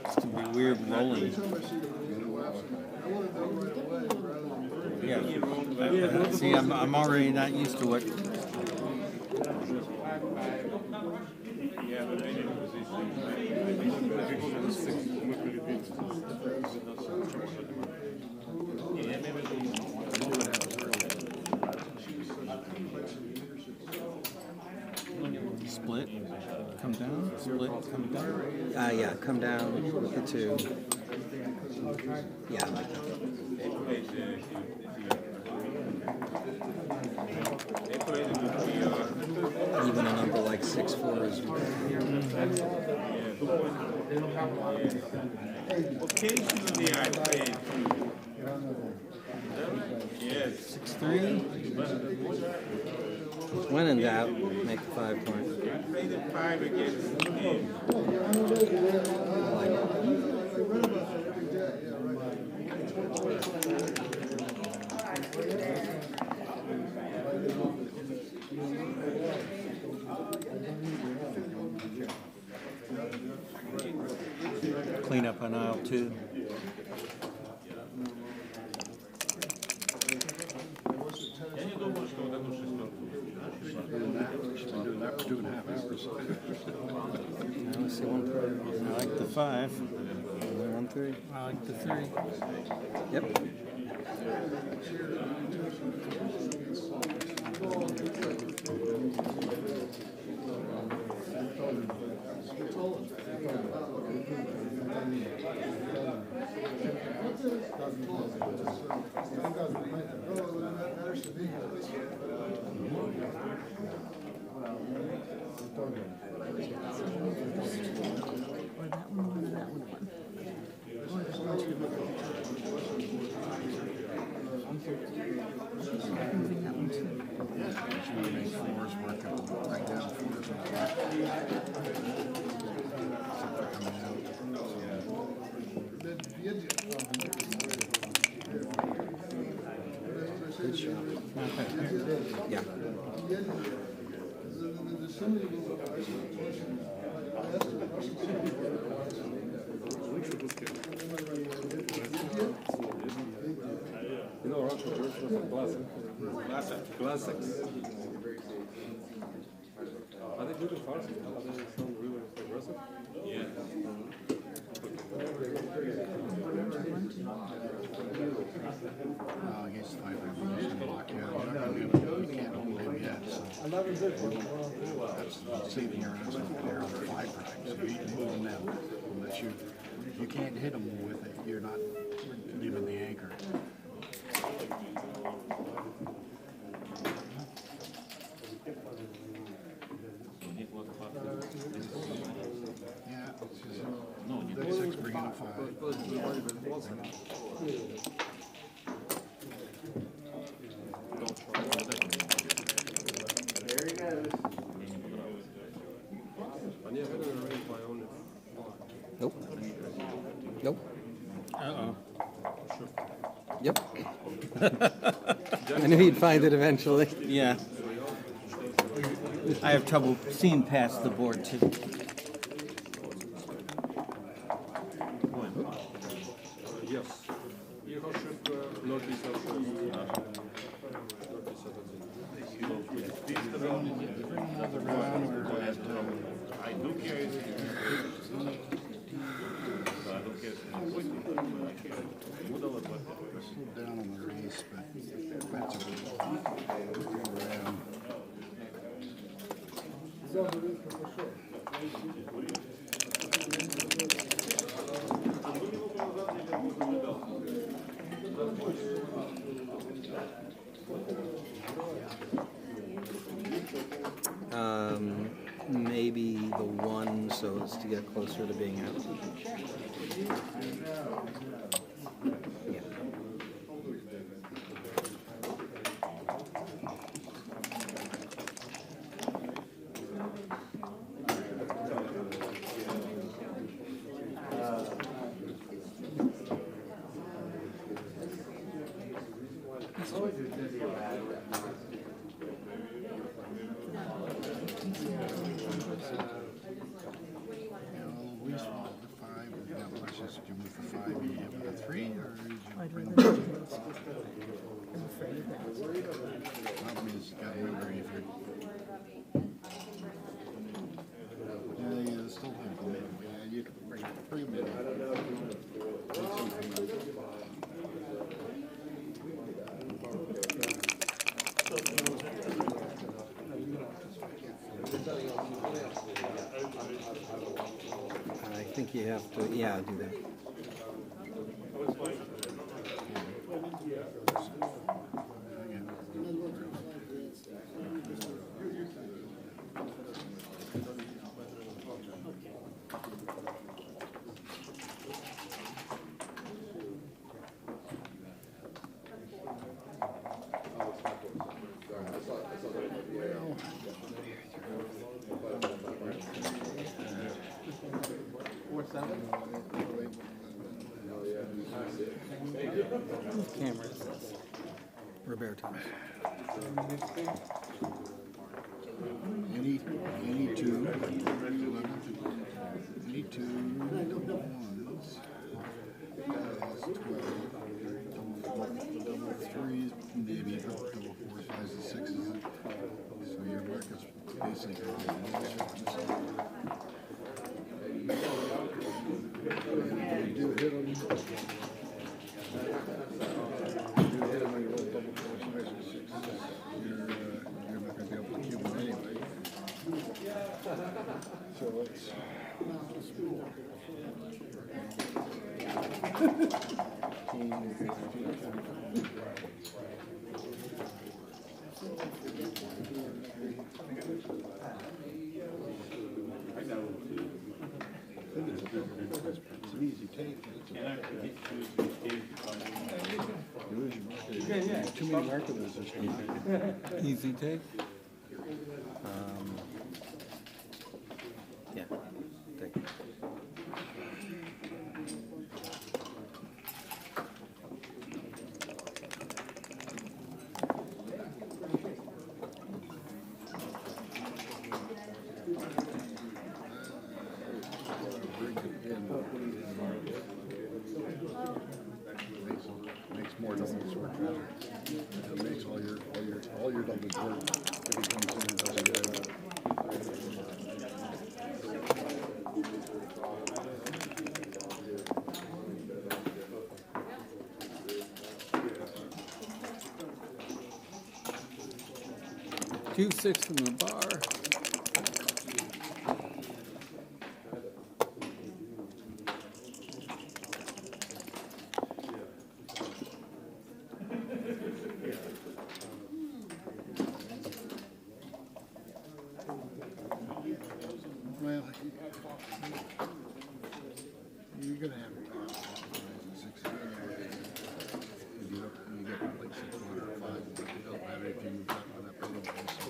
It's gonna be weird rolling. Yeah. See, I'm already not used to it. Split, come down, split, come down. Yeah, come down with the 2. Yeah, I like that. Even a number like 6-4 is Occasionally I play. Yes. 6-3. when in doubt, make the 5 point. I played the 5 against him. Clean up on aisle 2. That for 2.5 hours. Let's see, 1-3. I like the 5. 1-3. I like the 3. Yep. Floors work out right down floors. Good shot. Yeah. You know, Russian church was a classics. Are they good in Farsi? Are they sound really aggressive? Yeah. Against 5 block, yeah. You can't hold him yet. So that's saving your ass up there on 5 practice. So you can move him now. Unless you can't hit him with it, you're not giving the anchor. Yeah, it's 6 bringing up 5. There he goes. Nope. Nope. Uh-oh. Yep. I knew you'd find it eventually. Yeah. I have trouble seeing past the board, too. Yes. Його щоб 0,56. I do carry it. Down on the race, but that's maybe the 1 so as to get closer to being out. Yeah. you with the 5, you have with a 3, or did you I'd bring rather the not do this. I'm afraid of that. problem is you gotta remember if you're yeah, still have them in. Yeah, you can bring them in. I think you have to, yeah, do that. Cameras. Roberto. Any two, 11, any two double ones, is 12, double threes, maybe double fours, fives, and sixes. So your market's basically you do hit them. You hit them when you roll double fours, fives, and sixes. You're not going to be able to cube them anyway. So it's it's an easy take. Too many marketers this time. Easy take. Yeah, take. 2-6 from the bar. Well, you're gonna have 6 you get like 6 or 5. It don't matter if you move that one up anyway. So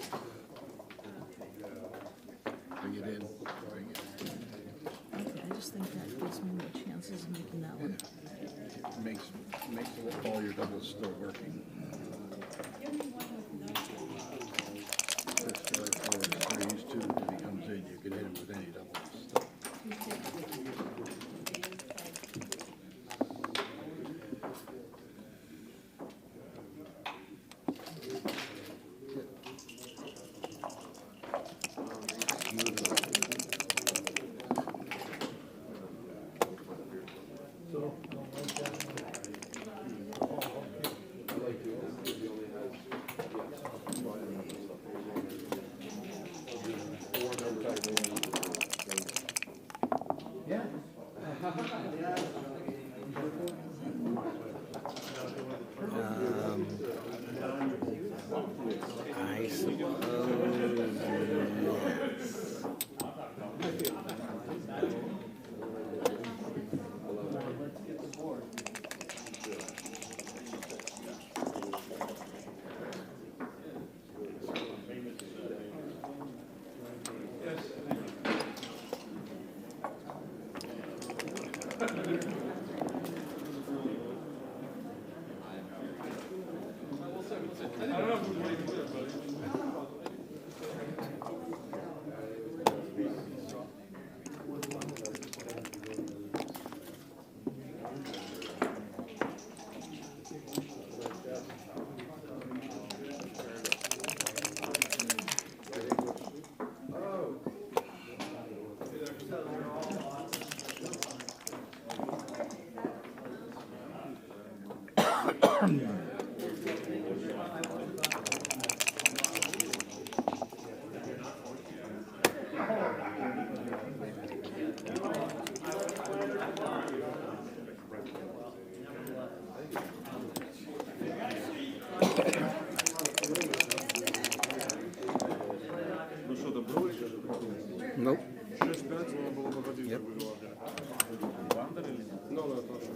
bring it in. Bring it. I just think that gives me more chances of making that one. Makes all your doubles still working. 6, 5, 4, 3s, 2 if he comes in, you can hit him with any doubles. I suppose, yes. Ну що, добро? Nope. 6-5, воно було б годину. Yep. Ну, да, точно.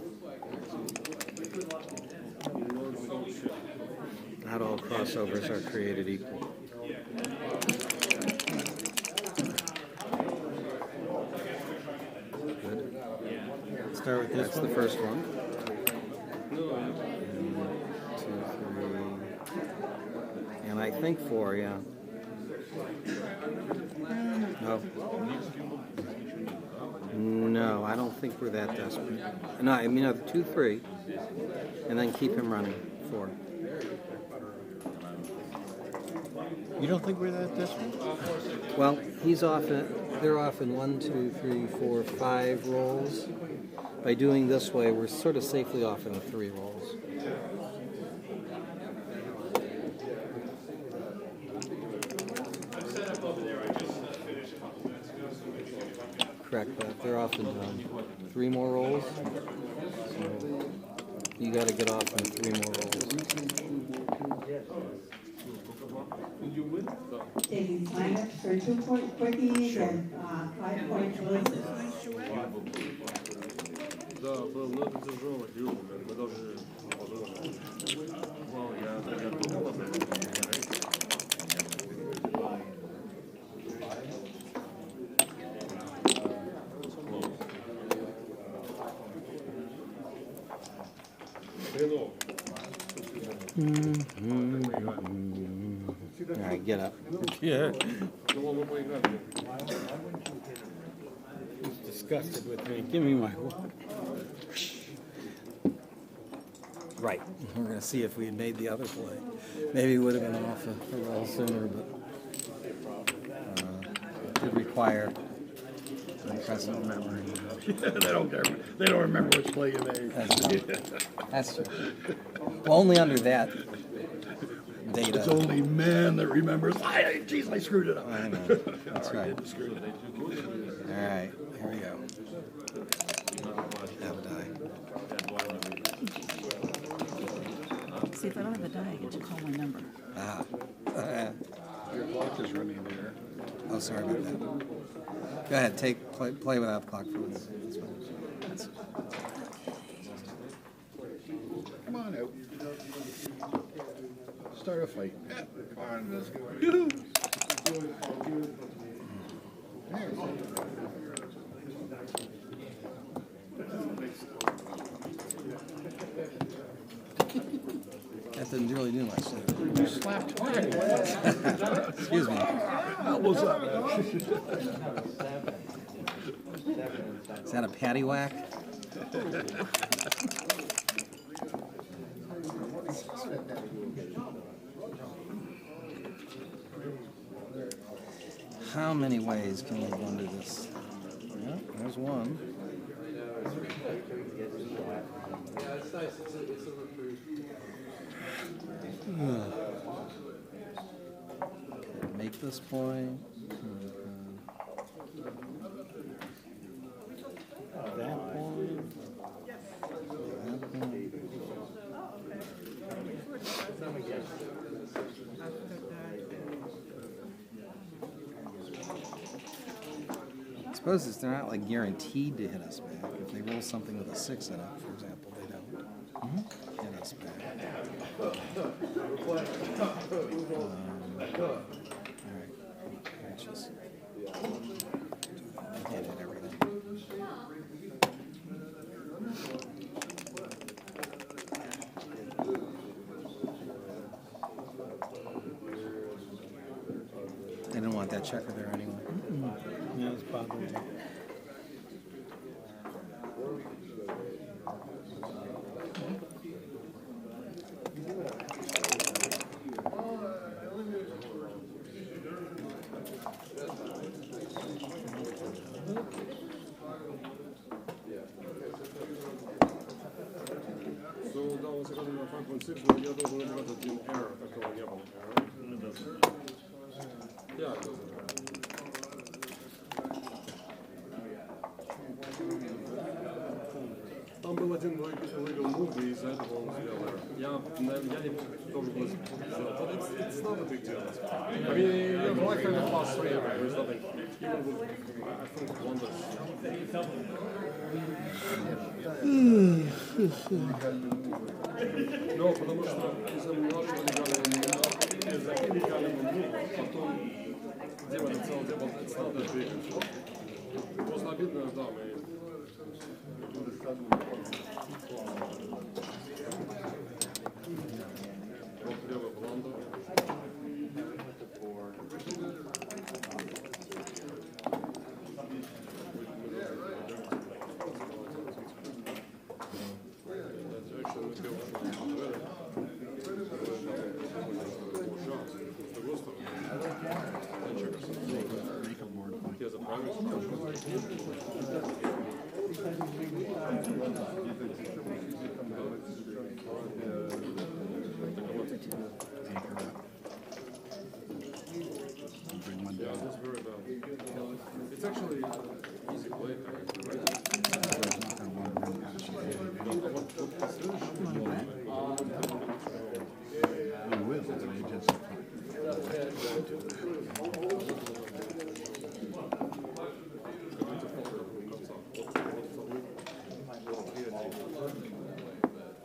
Not all crossovers are created equal. Good. Start with this That's one. the first one. Ну, 2, 3. And I think 4, yeah. No. No, I don't think we're that desperate. No, I mean 2, 3, and then keep him running 4. You don't think we're that desperate? Well, he's off. They're off in 1, 2, 3, 4, 5 rolls. By doing this way, we're sort of safely off in 3 rolls. Correct, but they're off in 3 more rolls. So you got to get off in 3 more rolls. Taking time for 2-point quickies and 5-point choices. да, был, но это тяжело, Юра, мы должны позволить. Вау, я думал об этом. All right, get up. Yeah. Думал, мы поиграли. He's disgusted with me. Give me my. Right. We're going to see if we had made the other play. Maybe it would have been off a roll sooner, but it did require impressive memory. They don't care. They don't remember which play you made. That's true. Well, only under that data. It's only man that remembers. Jeez, I screwed it up. I know. That's right. All right, here we go. Have a die. See, if I don't have a die, I get to call my number. Ah. Your clock is running there. Oh, sorry about that. Go ahead, play without the clock for this. That's fine. Come on out. Start a fight. Yeah, come on, let's go. That didn't really do much. Did it? You slapped twice. Excuse me. That was up. Is that a patty whack? How many ways can we go into this? Yeah, there's one. Make this point. That point. That point. I suppose they're not like guaranteed to hit us back. If they roll something with a 6 in it, for example, they don't hit us back. All right, let's just hit it everything. They didn't want that checker there anyway. Yeah, it's bothering me. So that was a good на 5.6, но я должен набирать один error, такого не было. Yeah, it doesn't. Там был один illegal move, и из-за этого он сделал error. Я не должен был сделать. But it's not a big deal. I mean, you have like kind of plus 3 error, there's nothing. Even with, I think, wonders. No, потому что из-за младшего легального мува, потом делали целый дебат, it's not that big. Просто обидно, да, мы... Вот левый бландер. Yeah, that's very bad. It's actually easy play, right?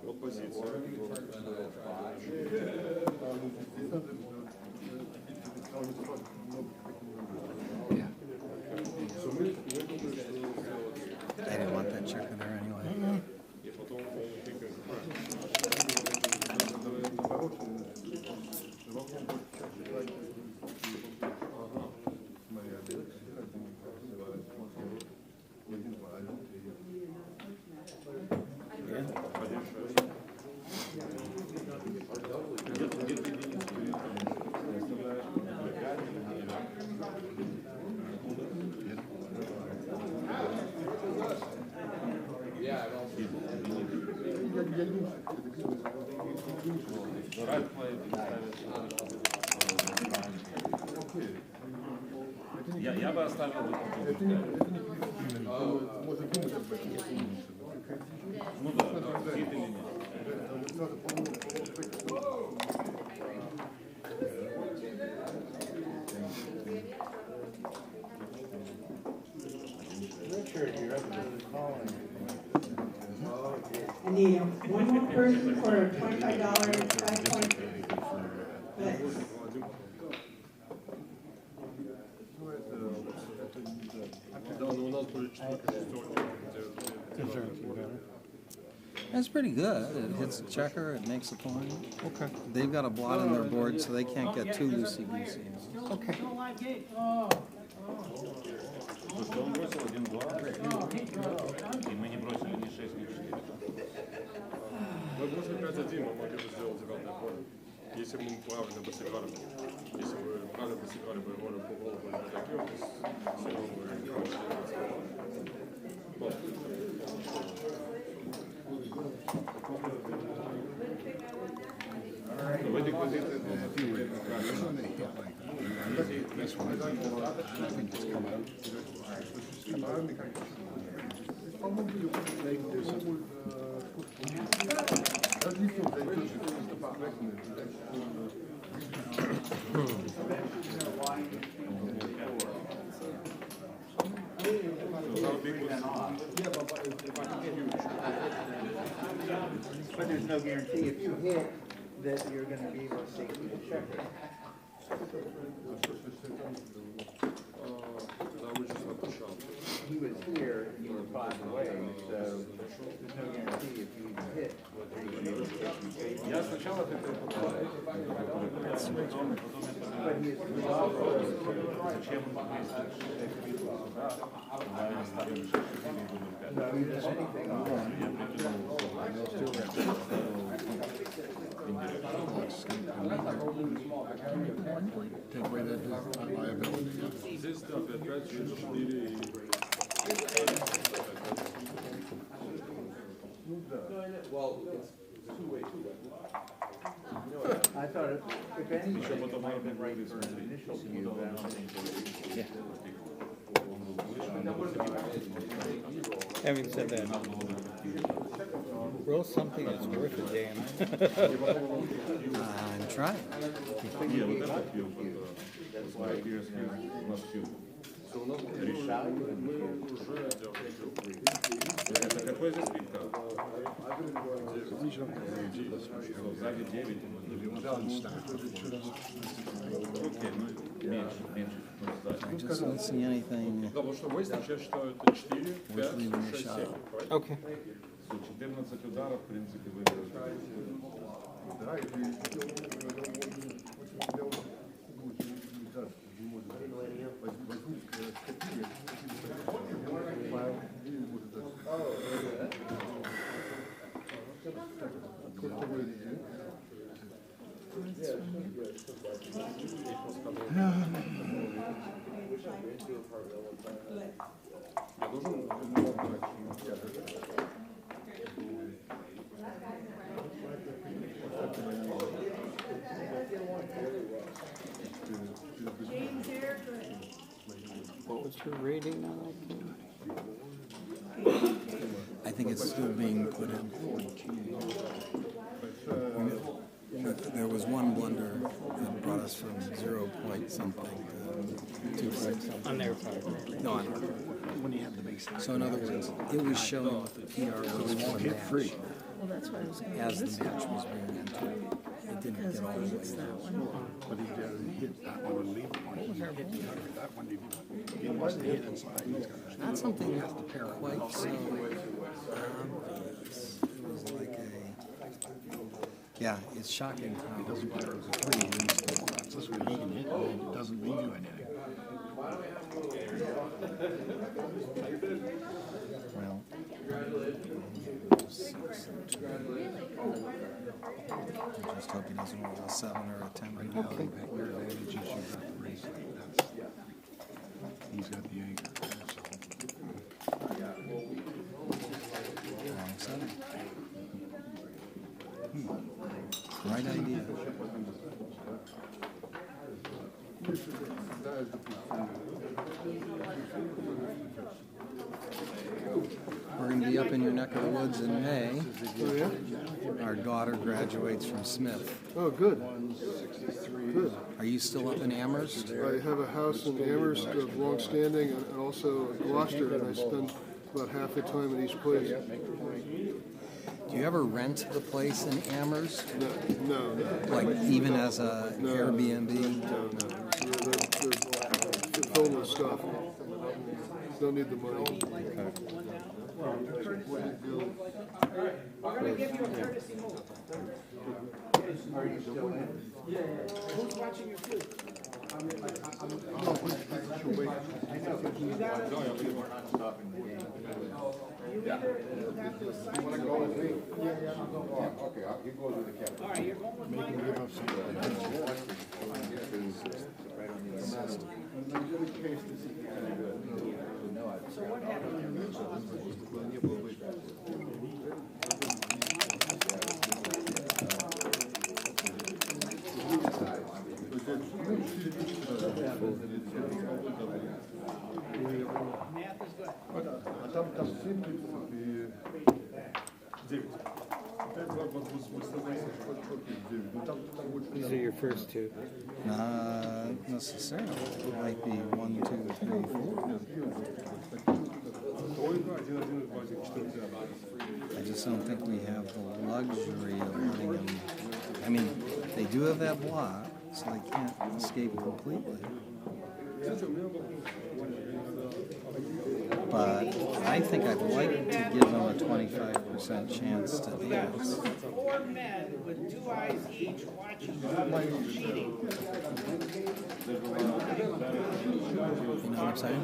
Вот позиция. I didn't want that checker there anyway. И потом он тыкает. Я бы оставил. Ну да, хит или нет. I need one more person for $25, 5 point. Да, но у нас будет четверка, шестерка. That's pretty good. It hits a checker, it makes a point. Okay. They've got a blot on their board, so they can't get too loosey-goosey. Okay. Слушай, он бросил 1-2, и мы не бросили ни 6, ни 4. Мы бросили 5-1, мы могли бы сделать 9-й ход. Если бы мы правильно бы сыграли. Если бы правильно бы сыграли бы роли по голову или такие, то все равно бы не В этой позиции This one, I think it's come out. Probably you could make this. At least you take this. But there's no guarantee if you hit that you're going to be able to safely check it. He was here, you were 5 away, so there's no guarantee if you even hit that you're going to be able to safely. Я сначала хотел показать, But he is зачем мы ставим 6 и были 5. anything on. Take away that liability. здесь, да, 5-5, 4 и... Well, it's I thought, if anything, it might have been right for an initial view, but I don't think so. Having said that, roll something that's worth a damn. I'm trying. Не, вот это пью, вот, лайберский у нас пью. Это какой здесь пик? Сзади 9. Окей, ну меньше. I just don't see anything. Да, потому что Вестич, я считаю, это 4, 5, 6, 7. Okay. 14 ударов, в принципе, выиграли. What was your rating on that? I think it's still being put in. There was one blunder that brought us from 0 point something to 2 point something. On their part. No, on our part. When you have the big So in other words, it was showing what the PR was for the match Well, that's what I was going to as do. the match was being entered. It didn't Because get all I the think way it's that through. one. But he didn't hit that one and leave one. He hit that one. He must have hit inside. He's got Not something quite so obvious. It was like a... Yeah, it's shocking how... It doesn't matter if it's 3 rings. That's just what he can hit, and it doesn't mean you anything. Well... I just hope he doesn't roll a 7 or a 10 right now. Your advantage is you got the race. He's got the anchor. Wrong 7. Right idea. We're going to be up in your neck of the woods in May. Oh, yeah? Our daughter graduates from Smith. Oh, good. Good. Are you still up in Amherst? I have a house in Amherst of long-standing and also Gloucester, and I spend about half the time in each place. Do you ever rent the place in Amherst? No. Like even as a Airbnb? No. They're filled with stuff. Don't need the money. These are your first two. Not necessarily. It might be 1, 2, 3, 4. I just don't think we have the luxury of letting them. I mean, they do have that block, so they can't escape completely. But I think I'd like to give them a 25% chance to dance. 4 men with 2 eyes each watching cheating. You know what I'm saying?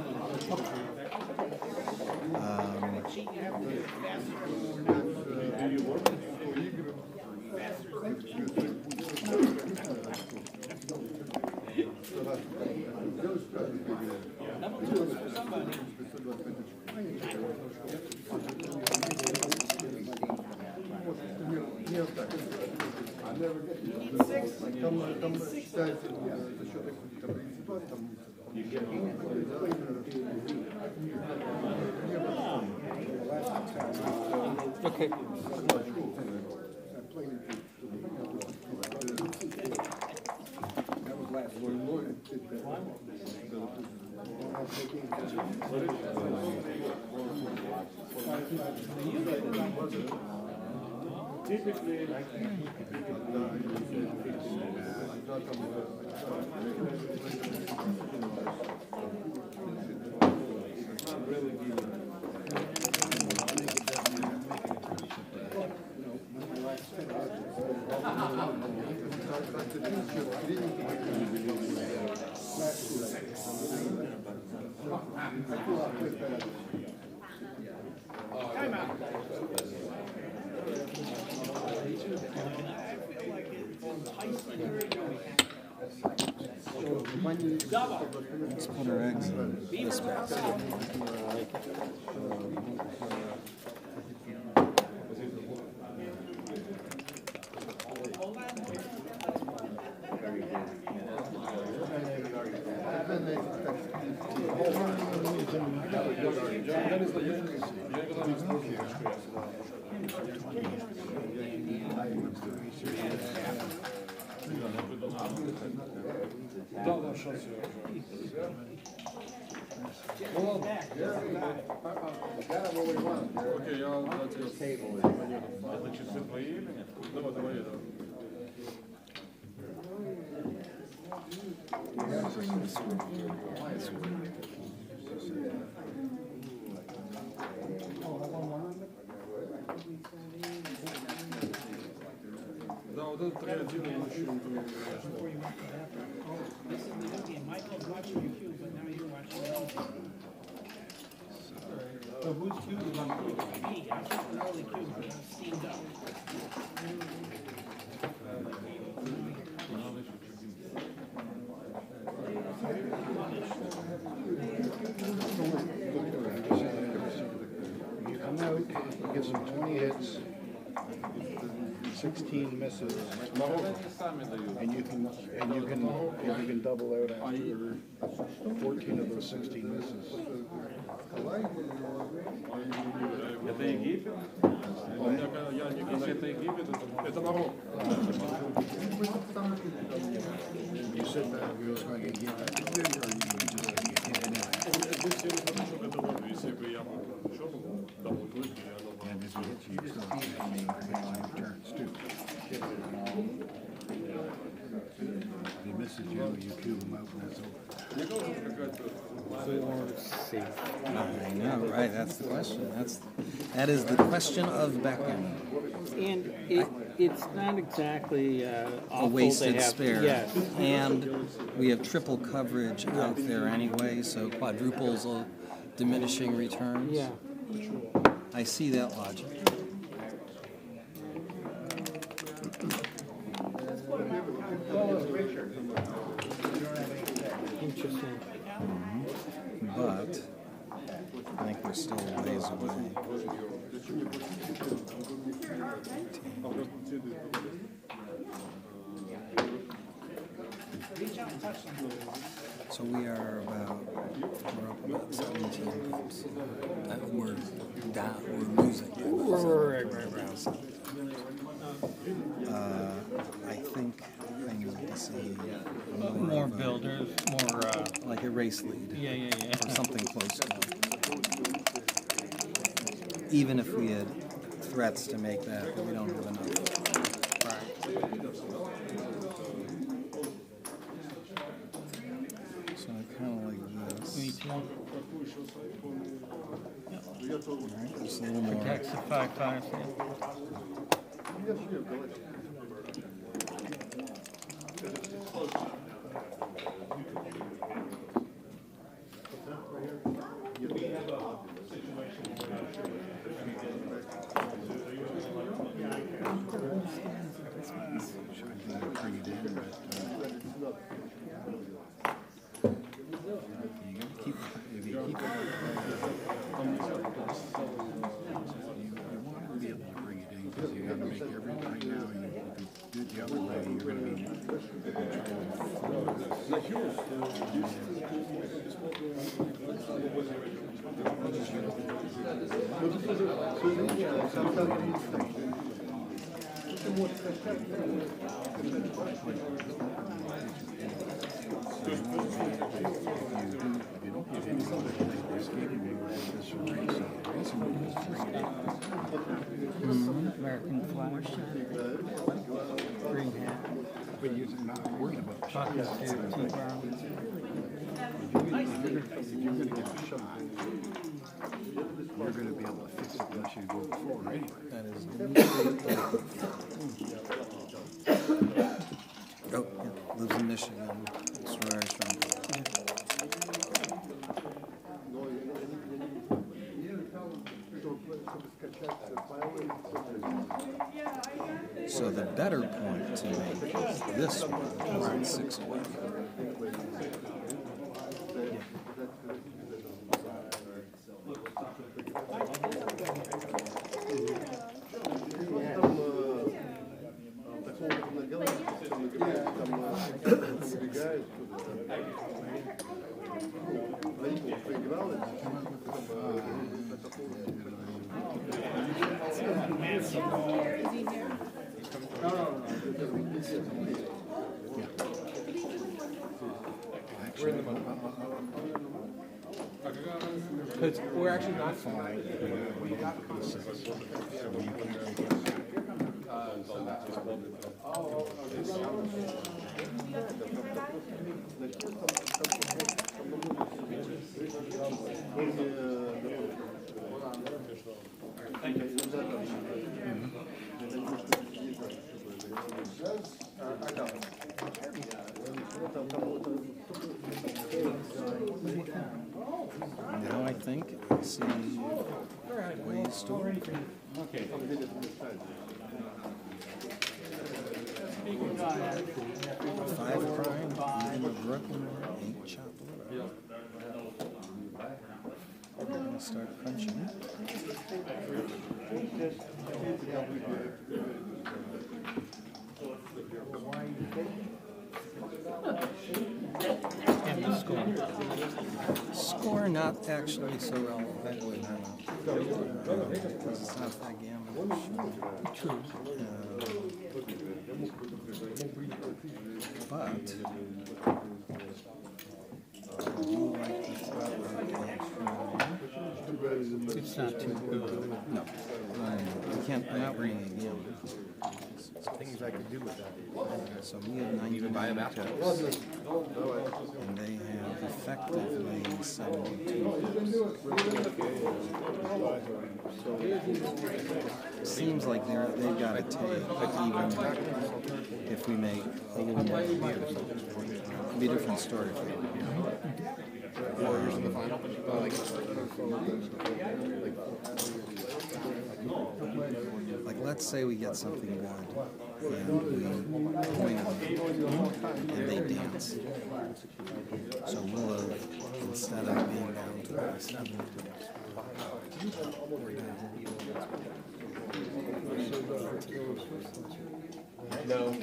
Okay. Typically, like, Time out. I feel like it's enticing. Double. Let's put our eggs in this basket. Окей, я тable. это часы твои или нет? Давай, давай, да. Да, вот это 3-1 очень. This is the new game. Michael's watching your cue, but now you're watching his. So whose cue is on cue? Me. I'm just an early cue, but I'm steamed up. You come out, you get some 20 hits, 16 misses, and you can double out after 14 of those 16 misses. Это Египет? Я никогда это Египет, это Марокко. You sit back, you're just going to get hit, or you just going to get hit anyway. Вы все хорошо это вот, если бы я еще был, дабл клик, я думаю. And if you hit you, still have returns too. If he misses you, you cue him out and that's over. Мне кажется, какая-то... I know, right? That's the question. That is the question of backgammon. And it's not exactly A awful wasted to have. spare. Yes. And we have triple coverage out there anyway, so quadruples are diminishing returns. Yeah. I see that logic. Interesting. But I think we're still a ways away. So we are we're up about 17 points. We're losing. I think I need to see More builders, more. like a race lead. Yeah. Or something close to it. Even if we had threats to make that, but we don't have enough. So I kind of like this. Me too. Alright, just a little more. Protects the 5/5. You want to be able to bring it in because you gotta make every, right now, if you do it the other way, you're gonna be American flag. Green hat. but you're not worried about the shot. Talking to T. Brown. If you're gonna get the shot, you're gonna be able to fix it unless you go forward anyway. That is. Oh, yeah. Lives in Michigan. That's where he's from. So the better point to make is this one, because it's 6 away. Because we're actually not Now I think I see ways to work. Okay. 5 prime, even the Brooklyn ain't chopped liver. We're gonna start punching. And the score. Score not actually so relevant. It's not that gamble. True. But I do like the threat of it's not too good. No. You can't, I'm not bringing a gamble. Things I could do with that. So we have 99 tips, and they have effectively 72 tips. Seems like they've got a take, even if we make a little more beer. It'd be a different story for them. Warriors in the final. Like, let's say we get something good, and we point them, and they dance. So we'll have, instead of being down to the 7, we're down. No,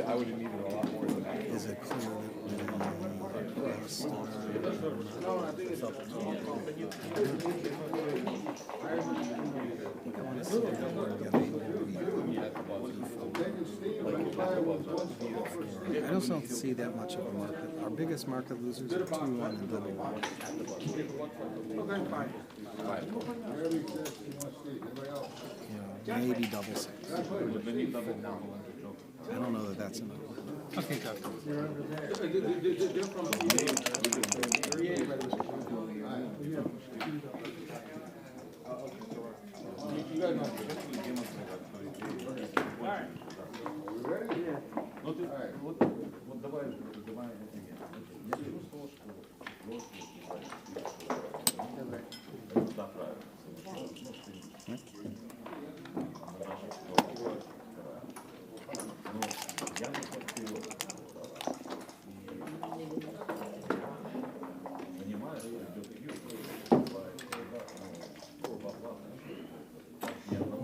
I would have needed a lot more than that. Is it clear that we start? No, I think it's up. I just don't see that much of a market. Our biggest market losers are 2-1 and double 1. You know, maybe double 6. I don't know that that's enough. Okay,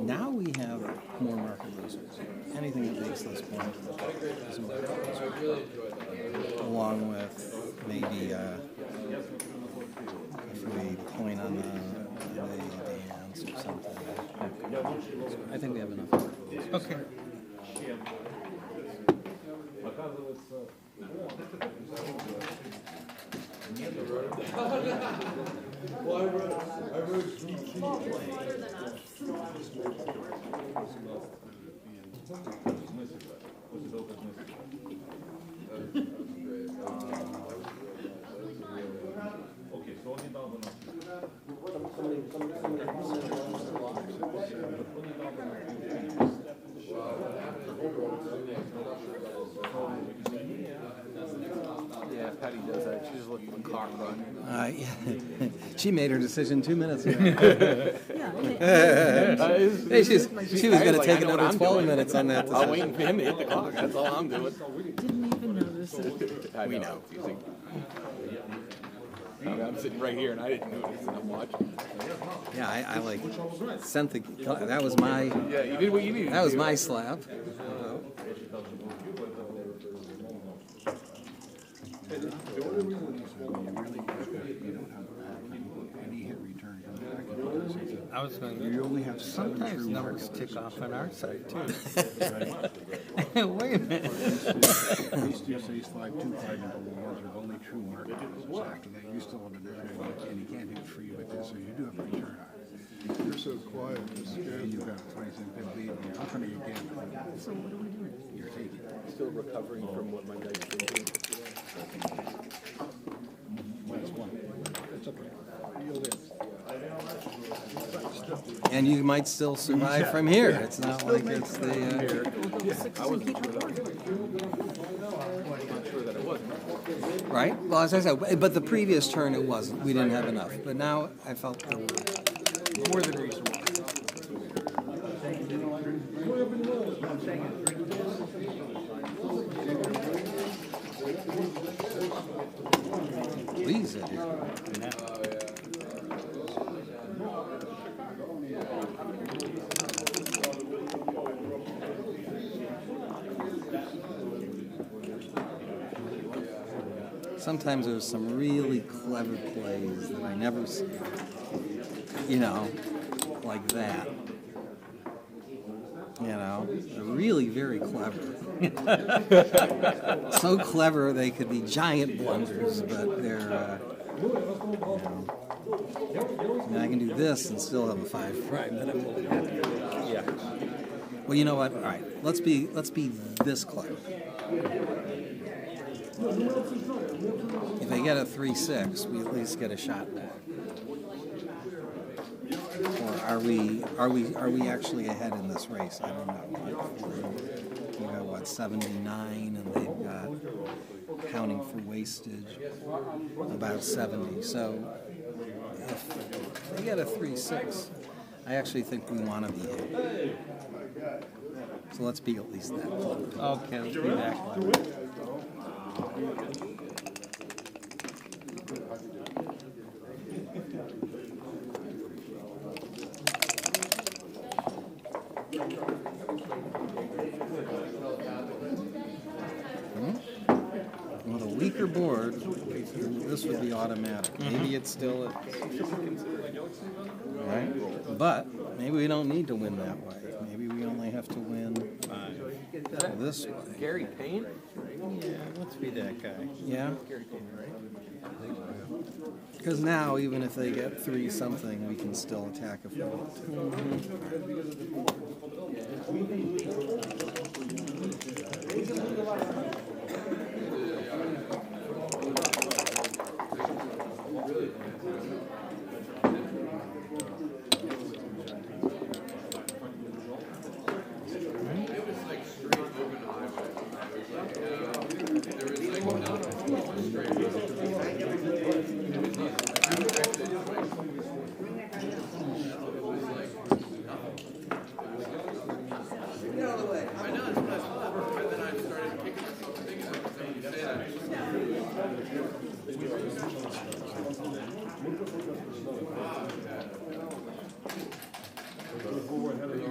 Now we have more market losers. Anything that makes those points is a market loser. Along with maybe if we point on the dance or something. I think we have enough. Okay. Окей, so недавно. Yeah, Patty does that. She just looks at the clock run. She made her decision 2 minutes ago. Yeah, Hey, she was going to take another 12 minutes on that I'm decision. waiting for him to hit the clock. That's all I'm doing. didn't even notice it. We know. I'm sitting right here and I didn't notice and I'm watching. Yeah, I like sent the. That was my. Yeah, you did what you needed. That was my slap. I was going to. Sometimes numbers tick off on our side too. Wait a minute. Ace deuce, ace five, two, five, and double ones are the only true market losers. After that, you still have a different, and you can't do free with this, so you do have a return on it. You're so quiet. It's And scary. you've got a 20-cent lead, and how come you can't? So what are we doing? You're taking it. Still recovering from what my dice did. Minus one. It's okay. You'll win. And you might still survive from here. It's not like it's the. We'll go six and keep it going. I'm not sure that it was. Right? Well, as I said, but the previous turn it wasn't. We didn't have enough. But now I felt there were more than reasonable. Please, sometimes there's some really clever plays that I never see. You know, like that. You know, they're really very clever. So clever they could be giant blunders, but they're, you know. I mean, I can do this and still have a 5 prime. Yeah. Well, you know what? All right, let's be this clever. If they get a 3-6, we at least get a shot back. Or are we actually ahead in this race? I don't know. We got what, 79, and they've got, counting for wastage, about 70. So if they get a 3-6, I actually think we want to be ahead. So let's be at least that close. Okay, let's be that clever. With a weaker board, this would be automatic. Maybe it still is. Right? But maybe we don't need to win that way. Maybe we only have to win this way. Gary Payne? Yeah, let's be that guy. Yeah? Gary Payne, right? Because now, even if they get 3 something, we can still attack if we want Go ahead of you.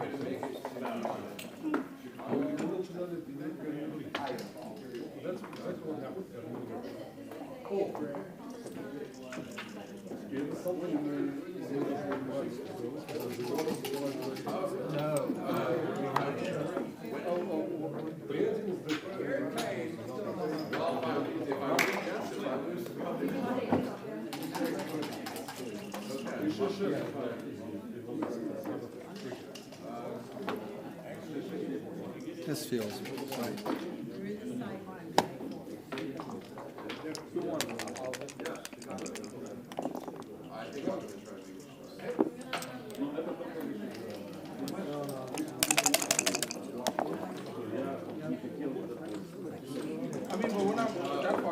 This feels right.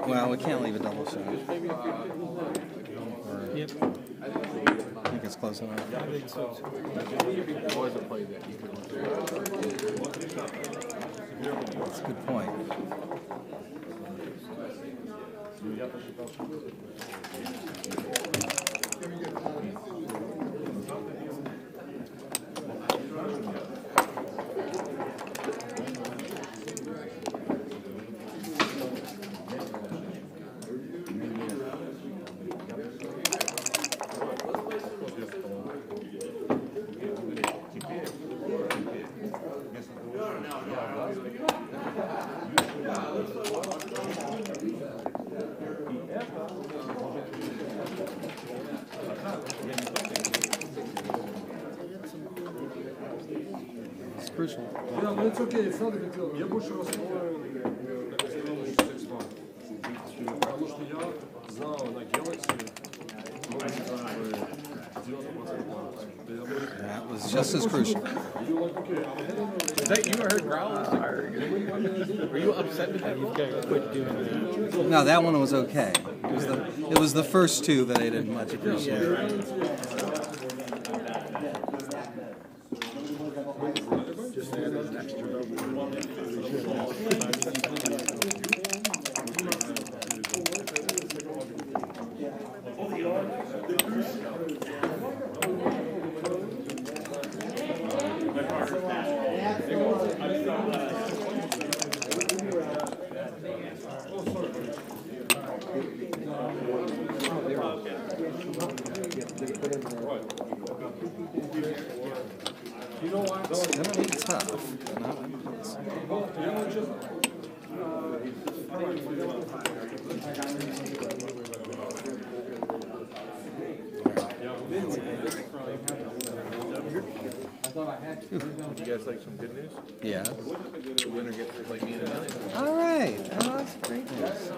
Well, we can't leave a double shot. Yep. I think it's close enough. That's a good point. It's crucial. Yeah, but it's okay, it's not a big deal. Я больше расстроен на персональных средствах. Потому что я знал на Galaxy, That was just as crucial. Is that you? I heard growls. Were you upset with that? You've got to quit doing that. No, that one was okay. It was the first two that I didn't much appreciate. It's gonna be tough. Not impossible. You guys like some good news? Yeah. The winner gets to play me in a million. All right. Oh, that's great news.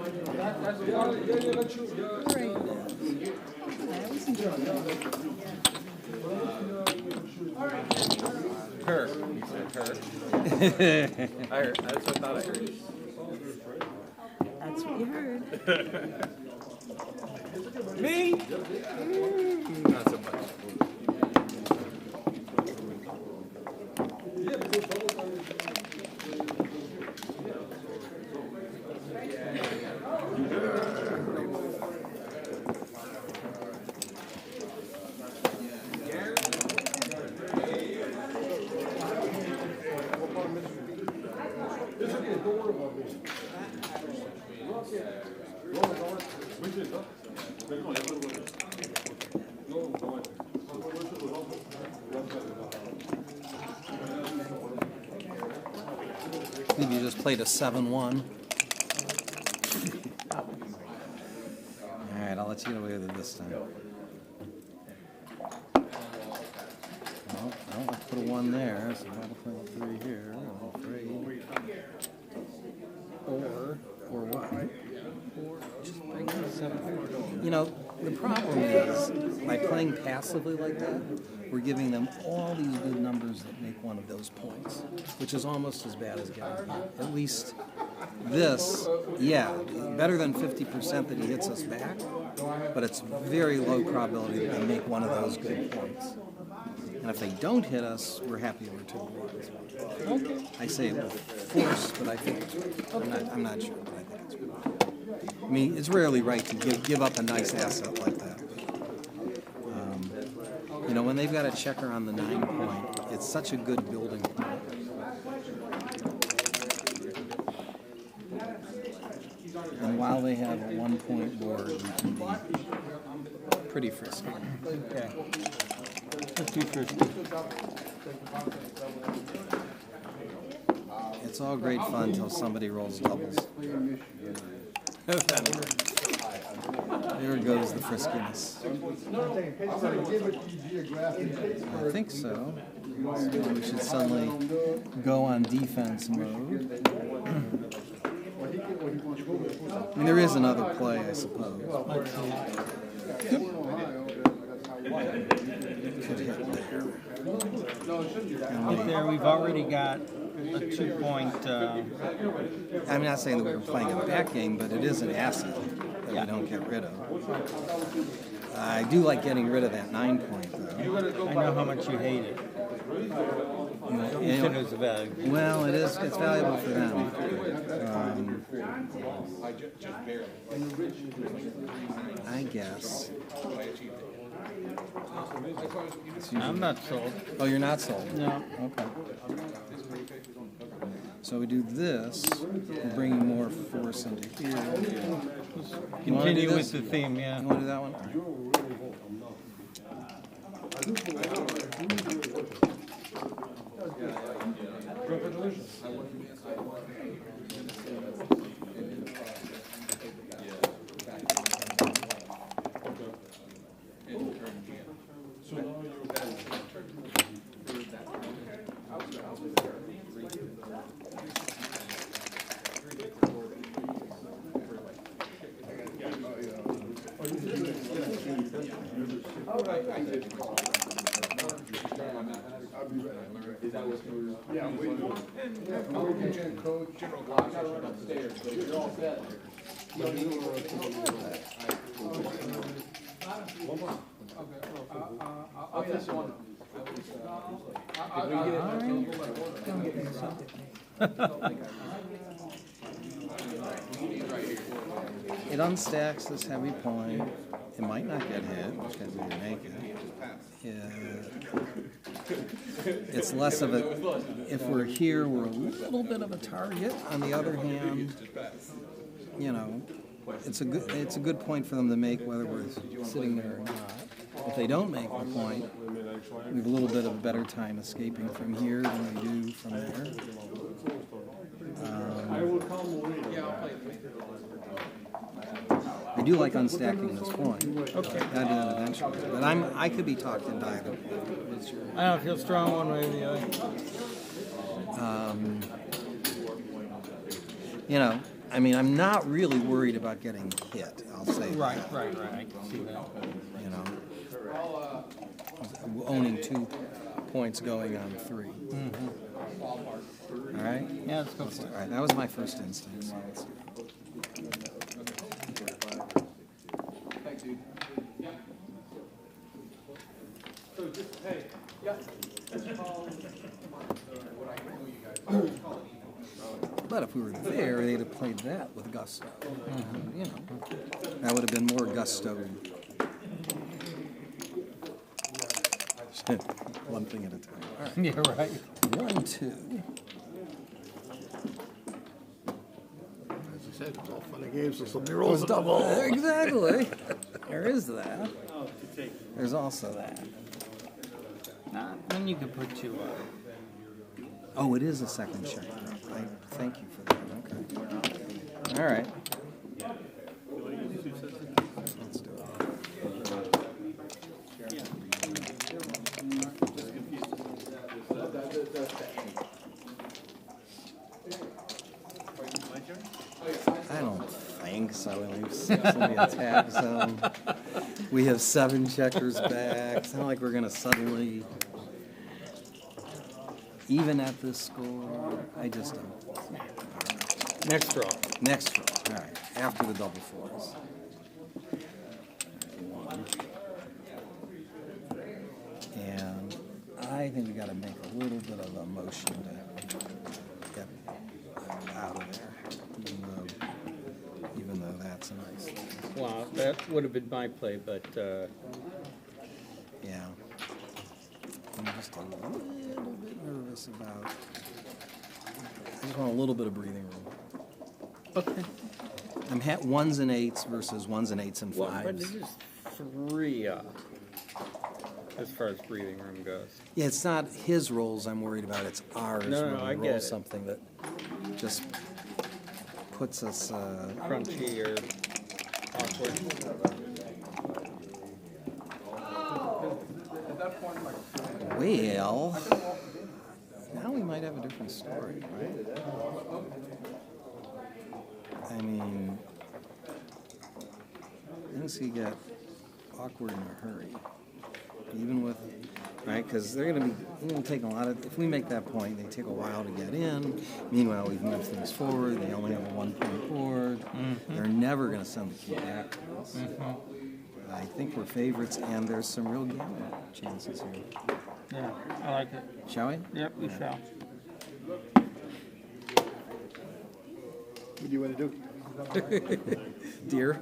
Great news. I was enjoying it. Her. You said her. I heard. That's what I thought I heard. That's what you heard. Me? Not so much. Maybe you just played a 7-1. All right, I'll let you get away with it this time. Well, I'll put a 1 there, so I'll play a 3 here. I'm afraid. Or what? You know, the problem is, by playing passively like that, we're giving them all these good numbers that make one of those points, which is almost as bad as getting hit. At least this, yeah, better than 50% that he hits us back, but it's very low probability that they make one of those good points. And if they don't hit us, we're happy we're 2 ones. Okay. I say it with force, but I think I'm not sure, but I think it's right. I mean, it's rarely right to give up a nice asset like that. You know, when they've got a checker on the 9 point, it's such a good building point. while they have a 1-point board, we can be pretty frisky. Okay. Let's do first. It's all great fun until somebody rolls doubles. There goes the friskiness. I think so. So we should suddenly go on defense mode. I mean, there is another play, I suppose. Could hit there. Up there, we've already got a 2-point. I'm not saying that we were playing a back game, but it is an asset that we don't get rid of. I do like getting rid of that 9-point, though. I know how much you hate it. You said it was valuable. Well, it is. It's valuable for them. I guess. I'm not sold. Oh, you're not sold? No. Okay. So we do this. We're bringing more force into here. Continue with the theme, yeah. You want to do that one? It unstacks this heavy point. It might not get hit because we didn't make it. It's less of a. If we're here, we're a little bit of a target. On the other hand, you know, it's a good point for them to make whether we're sitting there or not. If they don't make the point, we have a little bit of a better time escaping from here than we do from there. I do like unstacking this point. Okay. I'll do that eventually. But I could be talked into either point. I don't feel strong one way or the other. You know, I mean, I'm not really worried about getting hit. I'll say Right. that. I can see that. You know, owning 2 points going on 3. Mm-hmm. All right? Yeah, let's go for it. All right, that was my first instinct. So let's do it. But if we were there, they'd have played that with gusto. You know, that would have been more gusto. One thing at a time. All right. Yeah, right. 1, 2. As you said, it's all fun and games, so somebody rolls a Double. double. Exactly. There is that. There's also that. Then you could put 2 up. Oh, it is a second check. I thank you for that. Okay. All right. Let's do it. I don't think so. We have 6 in the attack zone. We have 7 checkers back. It's not like we're going to suddenly even at this score. I just don't. Next draw. Next draw. All right. After the double fours. 1. And I think we got to make a little bit of a motion to get out of there, even though that's a nice thing. Well, that would have been my play, but Yeah. I'm just a little bit nervous about. I just want a little bit of breathing room. okay. I'm ones and eights versus ones and eights and Well, but fives. it is 3 as far as breathing room goes. Yeah, it's not his rolls I'm worried about, it's ours. No, when no, we I roll get it. something that just puts us, Crunchy or awkward. well, now we might have a different story, right? I mean, things could get awkward in a hurry, even with, right? Because they're going to take a lot of. If we make that point, they take a while to get in. Meanwhile, we've moved things forward. They only have a 1-point board. They're never going to send the key back to us. I think we're favorites, and there's some real gamble chances here. Yeah, I like it. Shall we? Yep, we shall. What do you want to do? Dear.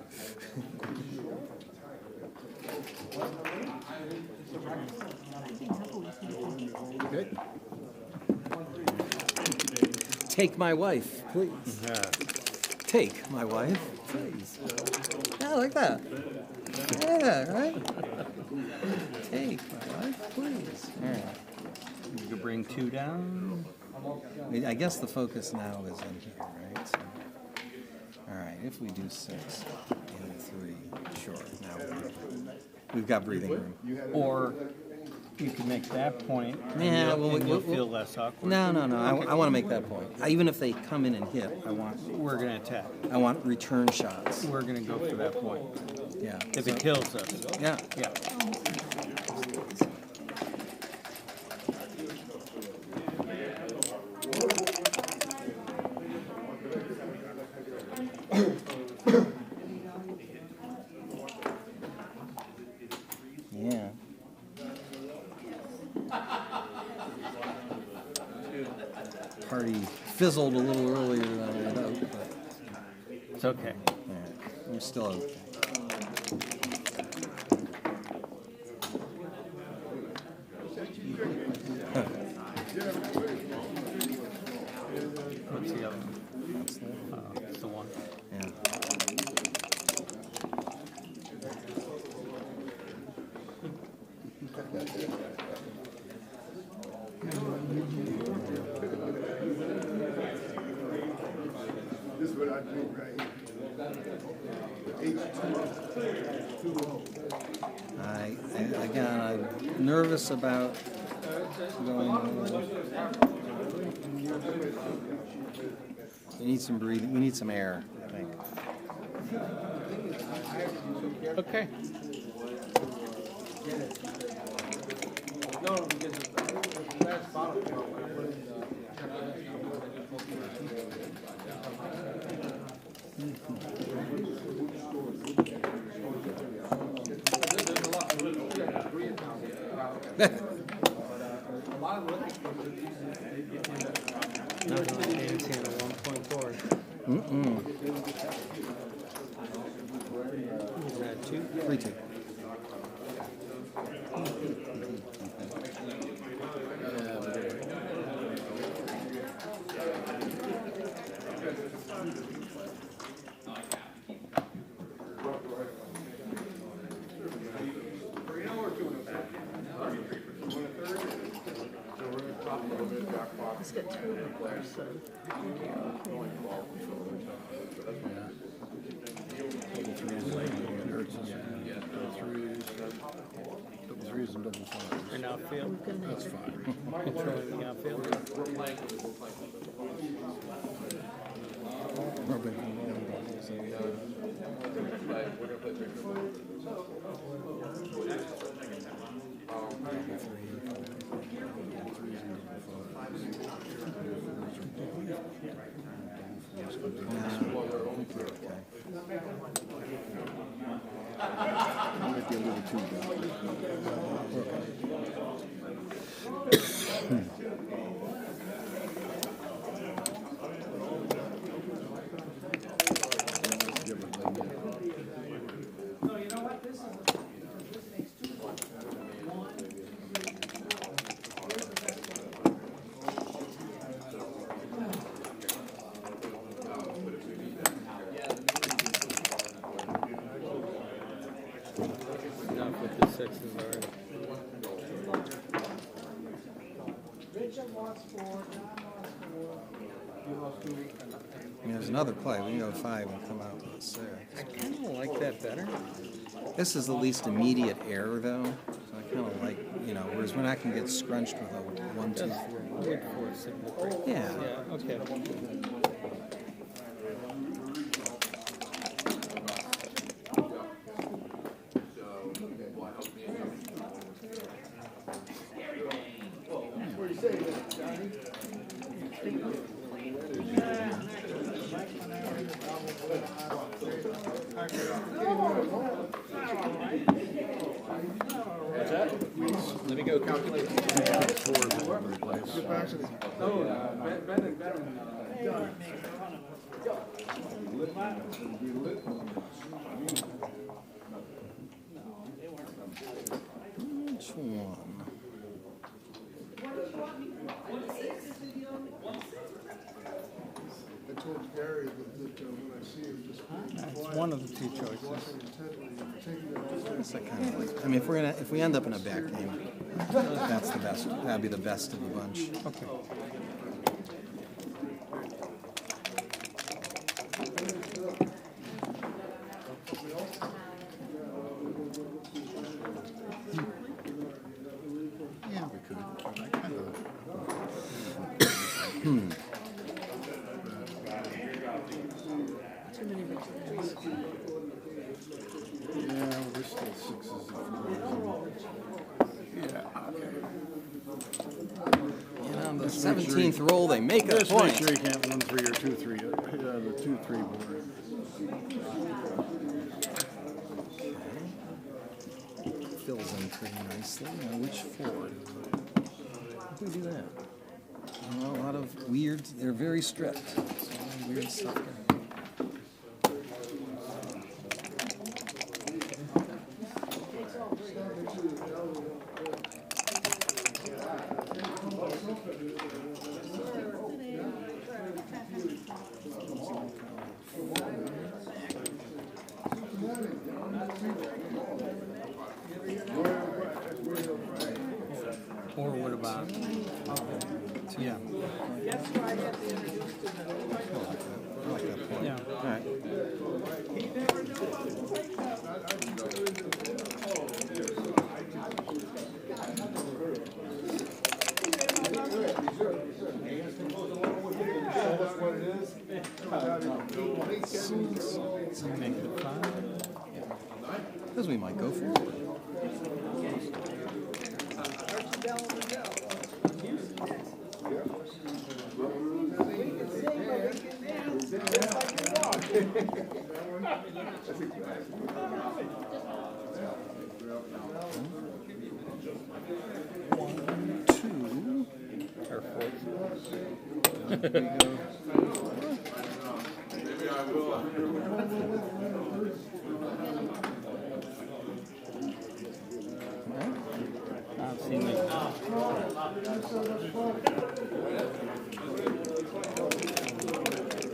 Okay. Take my wife, please. Take my wife, please. Yeah, I like that. Yeah, right? Take my wife, please. All right. You could bring 2 down. I guess the focus now is in here, right? So, all right, if we do 6 and 3, sure. Now we've got breathing room. Or you could make that point. Yeah, and you'll feel less awkward. No. I want to make that point. Even if they come in and hit, We're going to attack. I want return shots. We're going to go for that point. Yeah. If it kills us. Yeah. Yeah. Yeah. Party fizzled a little earlier than I had hoped, but It's okay. yeah, we're still okay. What's the other one? It's the one. Yeah. This is what I do right here. Again, I'm nervous about going. We need some breathing. We need some air, I think. Okay. No, because the last bottle. Mm-mm. 3-2. It's got 2 of them, so. Double threes and double fives. In outfield. That's fine. Controlling the outfield. Might be a little too mean, there's another play. We can go 5 and come out with a 6. I kind of like that better. This is the least immediate error, though. So I kind of like, you know, whereas when I can get scrunched with a 1, 2, 3. Good for a simple break. Yeah. Yeah, okay. What's that? Let me go calculate. Get back to me. Which one? I told Gary that when I see him, just That's one of the two choices. That's kind of like, I mean, if we end up in a back game, that's the best. That'd be the best of the bunch. Okay. Yeah, we could. I kind of. Too many returns. Yeah, we're still 6s and 4s. Yeah, okay. You know, the Let's make sure 17th roll, they make a Just make point. sure you can't 1-3 or 2-3. The 2-3 board. Fills in pretty nicely. Now, which 4? How do we do that? Well, a lot of weird, they're very strict. So a lot of weird stuff going on. Or what about? Yeah. I like that point. Yeah. All right. Make it 5. Because we might go forward. Or 4. I've seen it.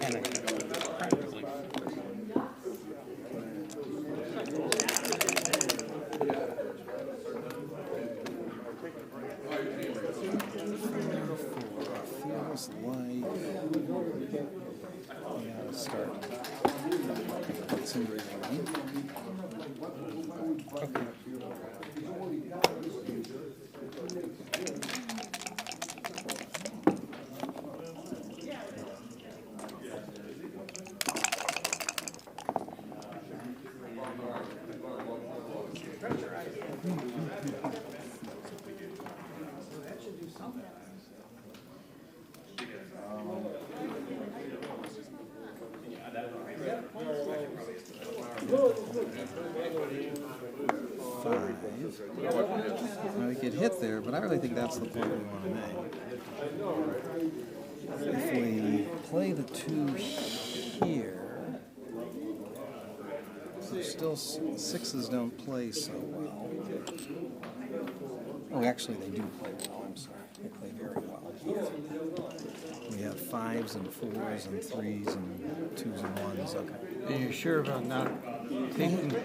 And it practically. Feels like we gotta start put some breathing in. Okay. Now we could hit there, but I really think that's the point we want to make. If we play the 2 here, still 6s don't play so well. Oh, actually they do play well, I'm sorry. They play very well. We you have 5s and 4s and 3s and 2s and 1s. Okay. And you're sure about not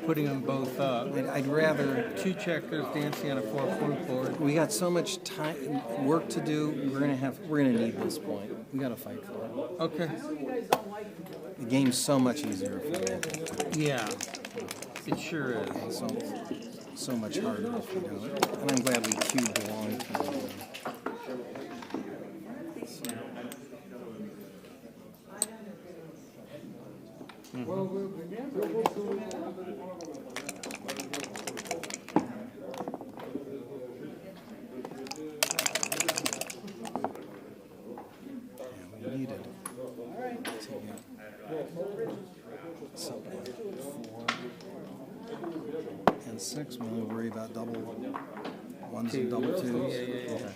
putting them both up? I'd rather 2 checkers dancing on a 4-point board. We got so much time, work to do. We're gonna need this point. We gotta fight for it. Okay. The game's so much easier for you. Yeah, it sure is. So much harder if you do it. And I'm glad we cubed along. We needed to get something 4 and 6. We only worry about double 1s and double 2s. Yeah.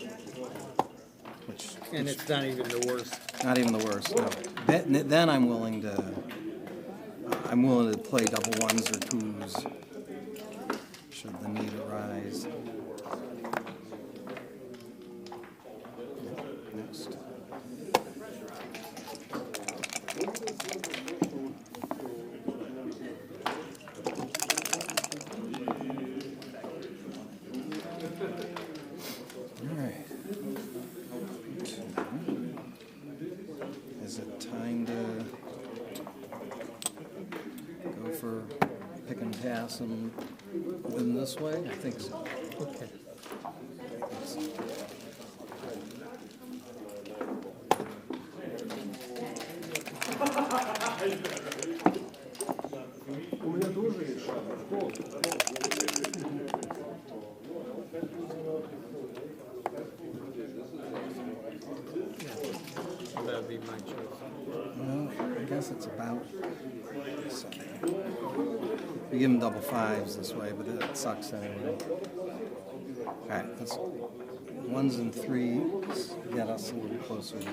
Okay. And it's not even the worst. Not even the worst. No. Then I'm willing to play double 1s or 2s should the need arise. Next. All right. Is it time to go for pick and pass and win this way? I think so. Okay. У меня тоже есть шапка. That would be my choice. Well, I guess it's about something. We give them double 5s this way, but it sucks anyway. All right, let's 1s and 3s get us a little closer to the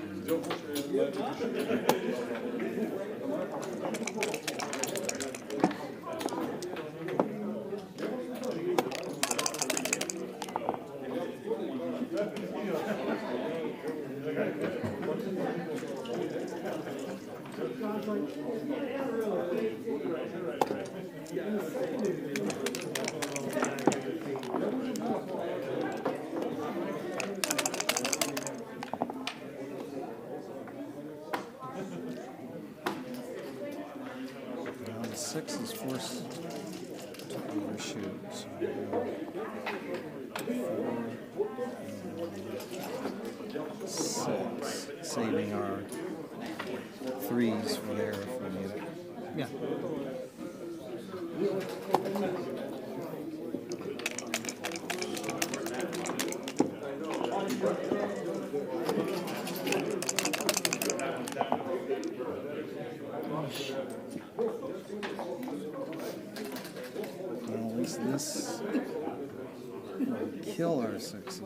Now the 6 is forced to overshoot. So 4 and 6, saving our 3s for there if we need it. Yeah. Well, at least this will kill our 6s.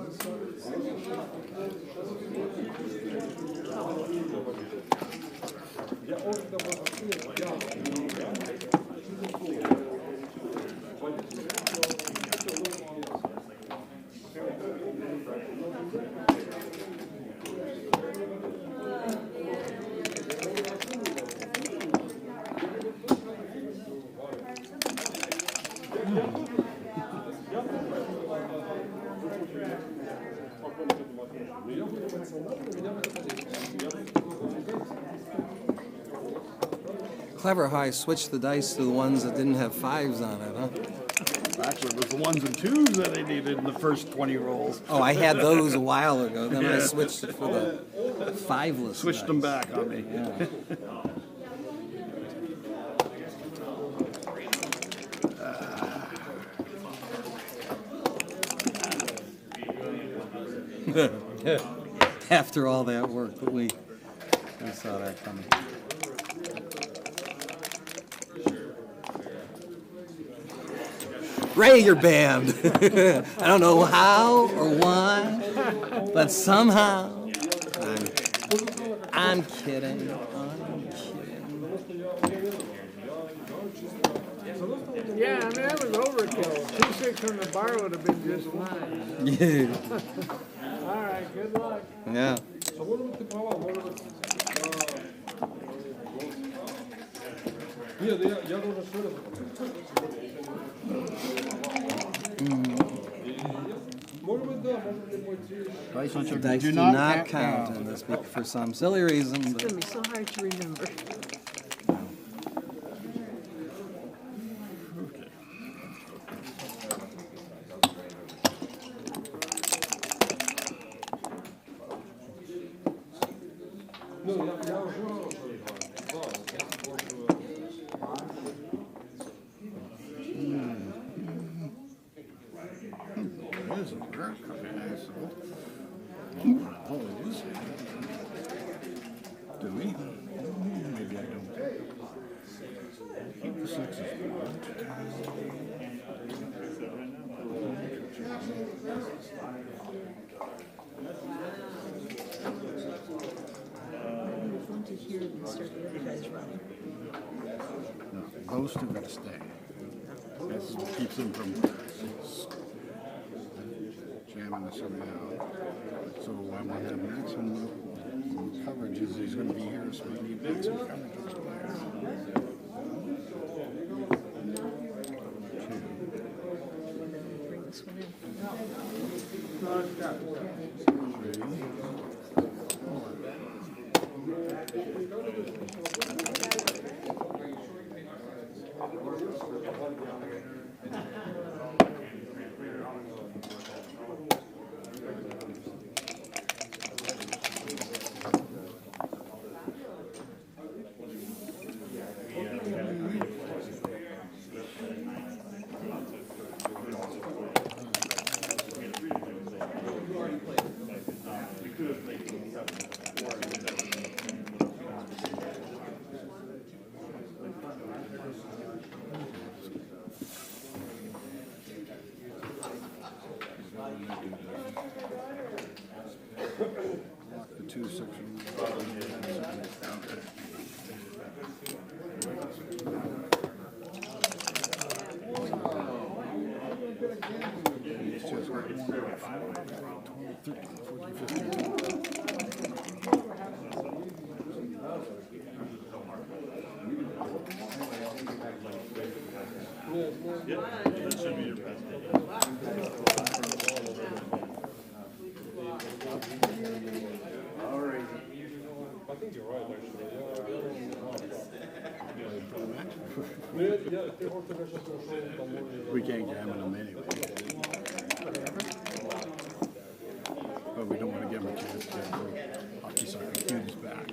Clever how I switched the dice to the ones that didn't have 5s on it, huh? Actually, it was the 1s and 2s that I needed in the first 20 rolls. Oh, I had those a while ago. Then I switched it for the 5-less. Switched them back on me. Yeah. After all that work, but we saw that coming. Ray, you're banned. I don't know how or why, but somehow. I'm kidding. Yeah, I mean, that was overkill. 2-6 on the bar would have been just fine. Yeah. All right, good luck. Yeah. А может быть ты права, может быть... Нет, я должен все раз... Может быть, да, может быть, пойти... The dice do not count in this book for some silly reason. It's But gonna be so hard to remember. Ну, я уже знаю, There's a bird coming, asshole. Oh, is it? Do we? Maybe I don't. Keep the sixes. It's fun to hear and start the other guys running. No, those two gotta stay. That's what keeps them from jamming us around. So I want to have maximum coverage is he's going to be here, so we need maximum coverage. Bring this one in. The two sections. It's just right. 13, 14, 15. That should be your best. I think you're right, actually. We can't jam them anyway. But we don't want to give them a chance to get the hockey sucker cubes back.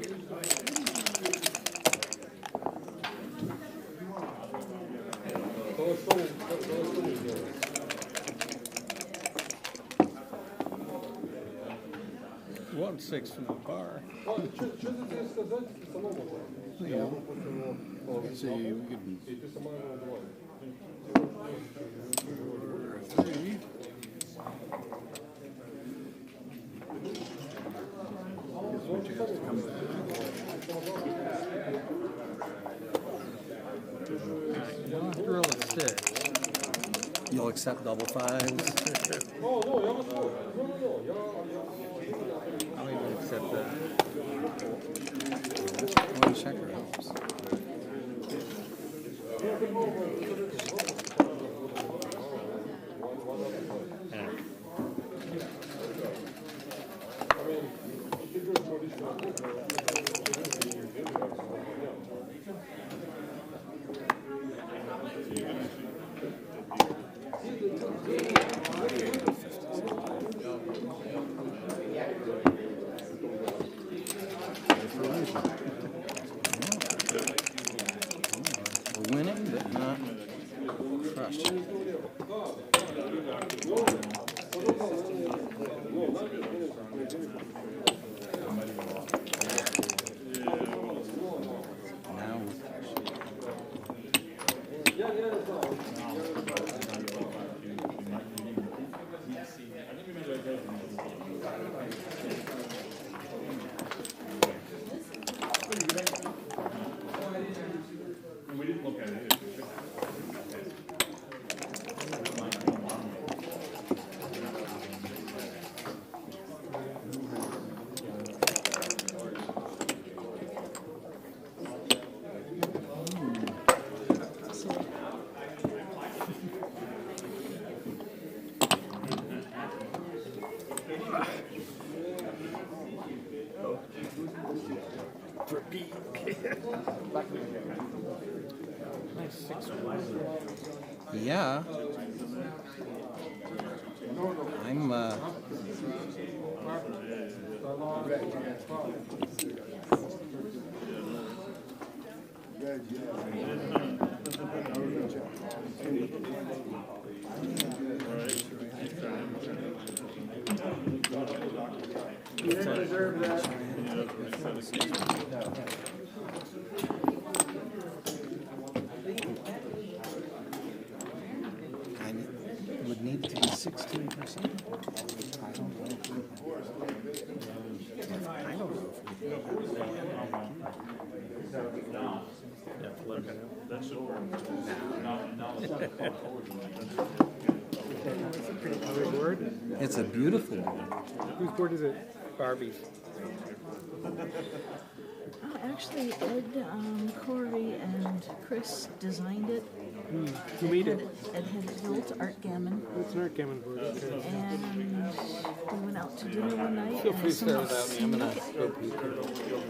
One six from the bar. You know, let's see, we could. Three. Gives me a chance to come back. You don't have to roll a six. you'll accept double fives. I'll even accept that. One checker helps. Nice 6-1. Yeah. I'm, I would need to be 16%. I don't know. I don't know if we That should work. That's a pretty good word. It's a beautiful board. Whose board is it? Barbie's. Actually, Ed, Corey, and Chris designed it. Who made it? Ed had it built, Art Gammon. It's an Art Gammon board. Okay. And we went out to dinner one night. Feel free to stare someone without me. I'm gonna snuck go peek.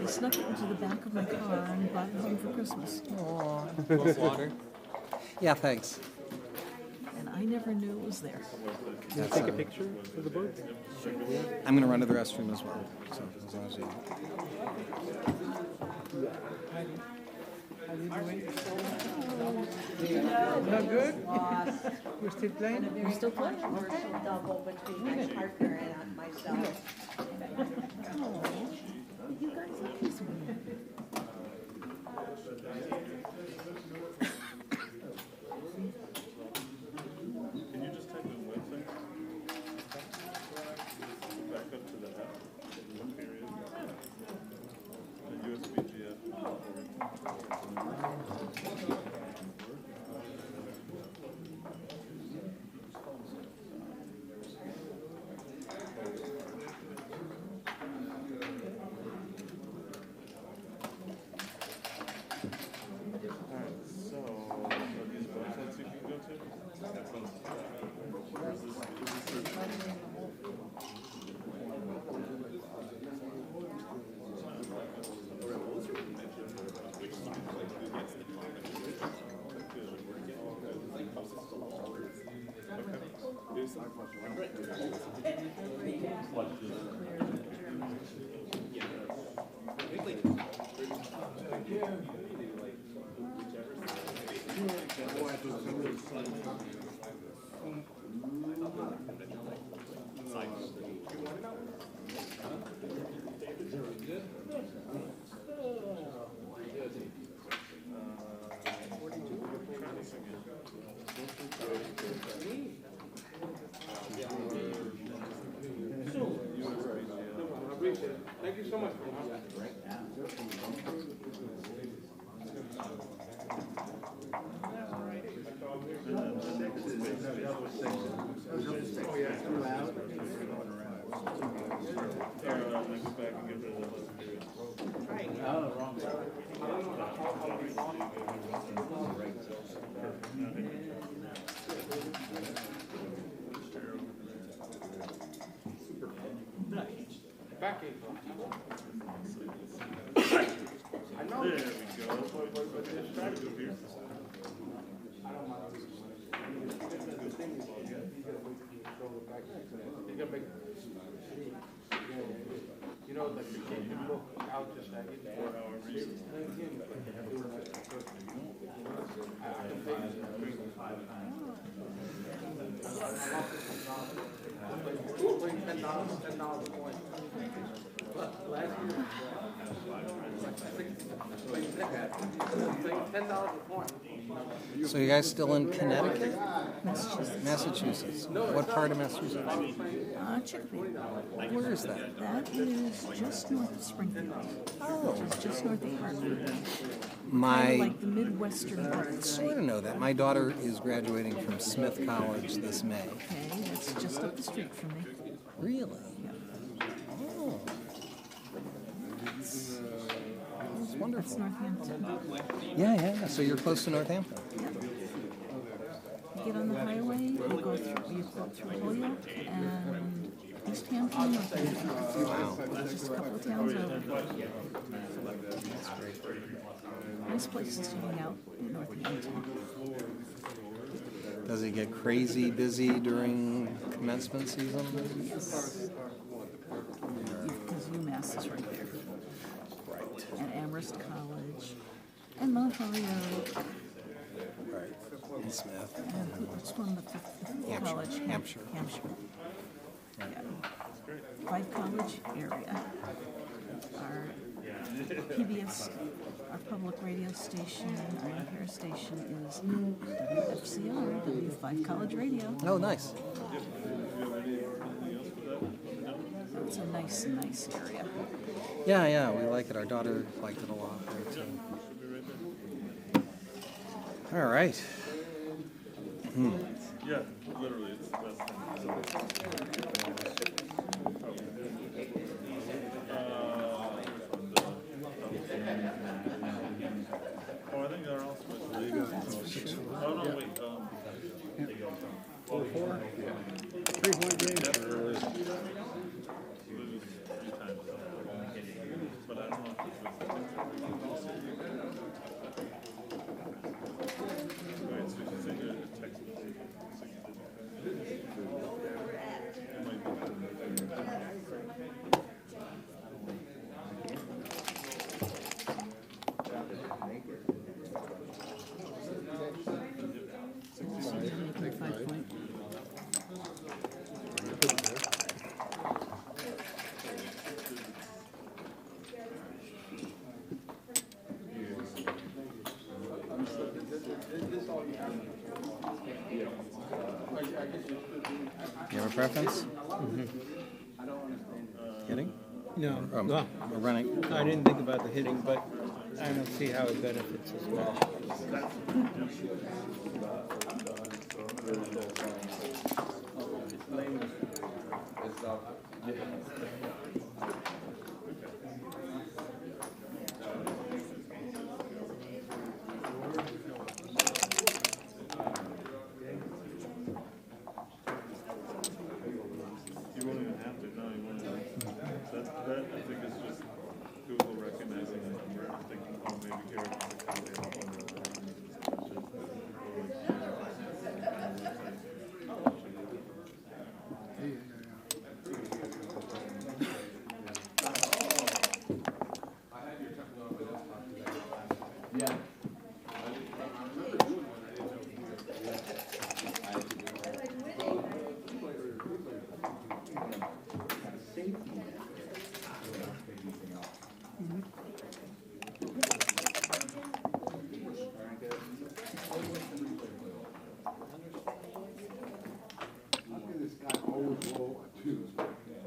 They snuck it into the back of my car and brought it home for Christmas. Want water? Yeah, thanks. And I never knew it was there. Can you take a picture of the board? I'm going to run to the restroom as well. So as long as you. Not good? We're still playing? You're still playing? Double between my partner and myself. Oh, you guys are this one. Can you just type in website? Back up to the app. One period. USBGF. Thank you so much. I know. There we go. But the distracted here. I don't mind. The thing is, you gotta wait for you to control the back. You gotta make. You know, like you can't go out just that 4 hour reason. And again, I can pay you 5 times. $10 a point. Last year, $10 a point. So you guys still in Connecticut? Massachusetts. What part of Massachusetts? Chicopee. Where is that? That is just north of Springfield. Oh. Which is just north of Hartford. Kind My, of like the Midwestern part of the I state. sort of know that. My daughter is graduating from Smith College this May. Okay, that's just up the street from me. Really? Yeah. Oh. It's That's wonderful. Northampton. Yeah. So you're close to Northampton. You get on the highway, you go through Holyoke and East Hampton, Northampton. Wow. Just a couple of towns over. That's great. nice places to hang out in Northampton. Does it get crazy busy during commencement season? Yes. Because UMass is right there. Right. And Amherst College. And Mount Holyoke. Right. And Smith. And what's one of the fifth college? Hampshire. Hampshire. Yeah. 5-college area. Our PBS, our public radio station, our NPR station is WFCR, W5 College Radio. Oh, nice. It's a nice area. Yeah, we like it. Our daughter liked it a lot there too. All right. Yeah, literally, it's the best thing. Oh, I think they're also. There you go. Oh, 6-4. Oh, no, wait. 4-4? 3-point game? Lose 3 times. But I don't know if it's wait, so you can say good text message. You have a preference? Hitting? No, Or, well, or running? I didn't think about the hitting, but I don't see how it benefits as well. You won't even have to. No, you won't even have to. That I think is just Google recognizing a number and thinking, oh, maybe here it's a copy of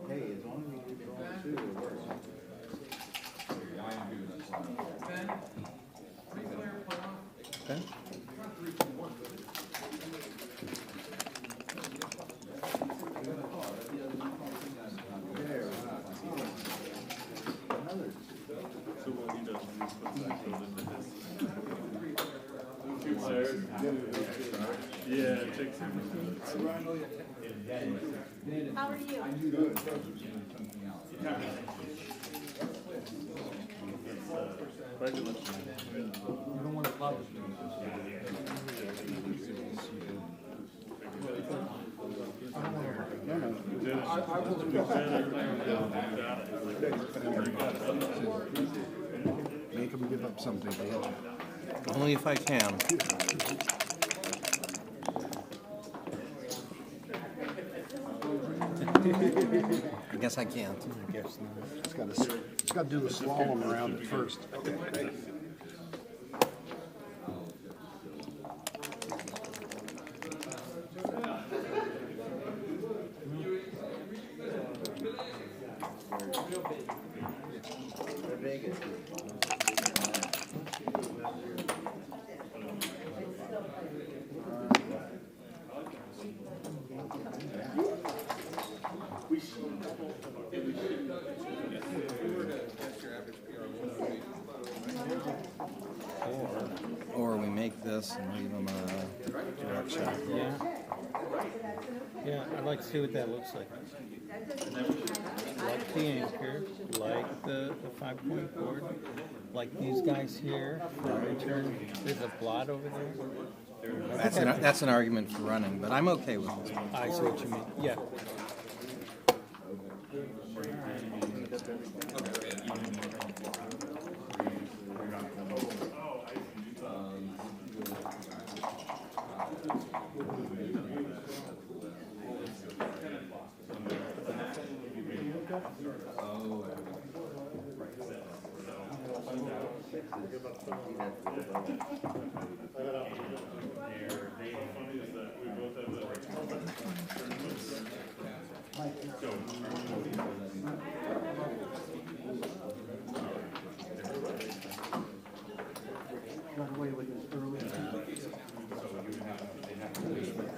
Hey, as long as you control 2, it works. Okay. So what he does is he puts that code into his. Yeah, it takes him. How are you? Make them give up something to hit you. Only if I can. I guess I can't. I guess not. It's got to do the slalom around it first. Vegas. Or we make this and leave them a direction. Yeah. Yeah, I'd like to see what that looks like. Like the anchor, like the 5-point board, like these guys here for return. There's a blot over there. That's an argument for running, but I'm okay with this one. I see what you mean. Yeah.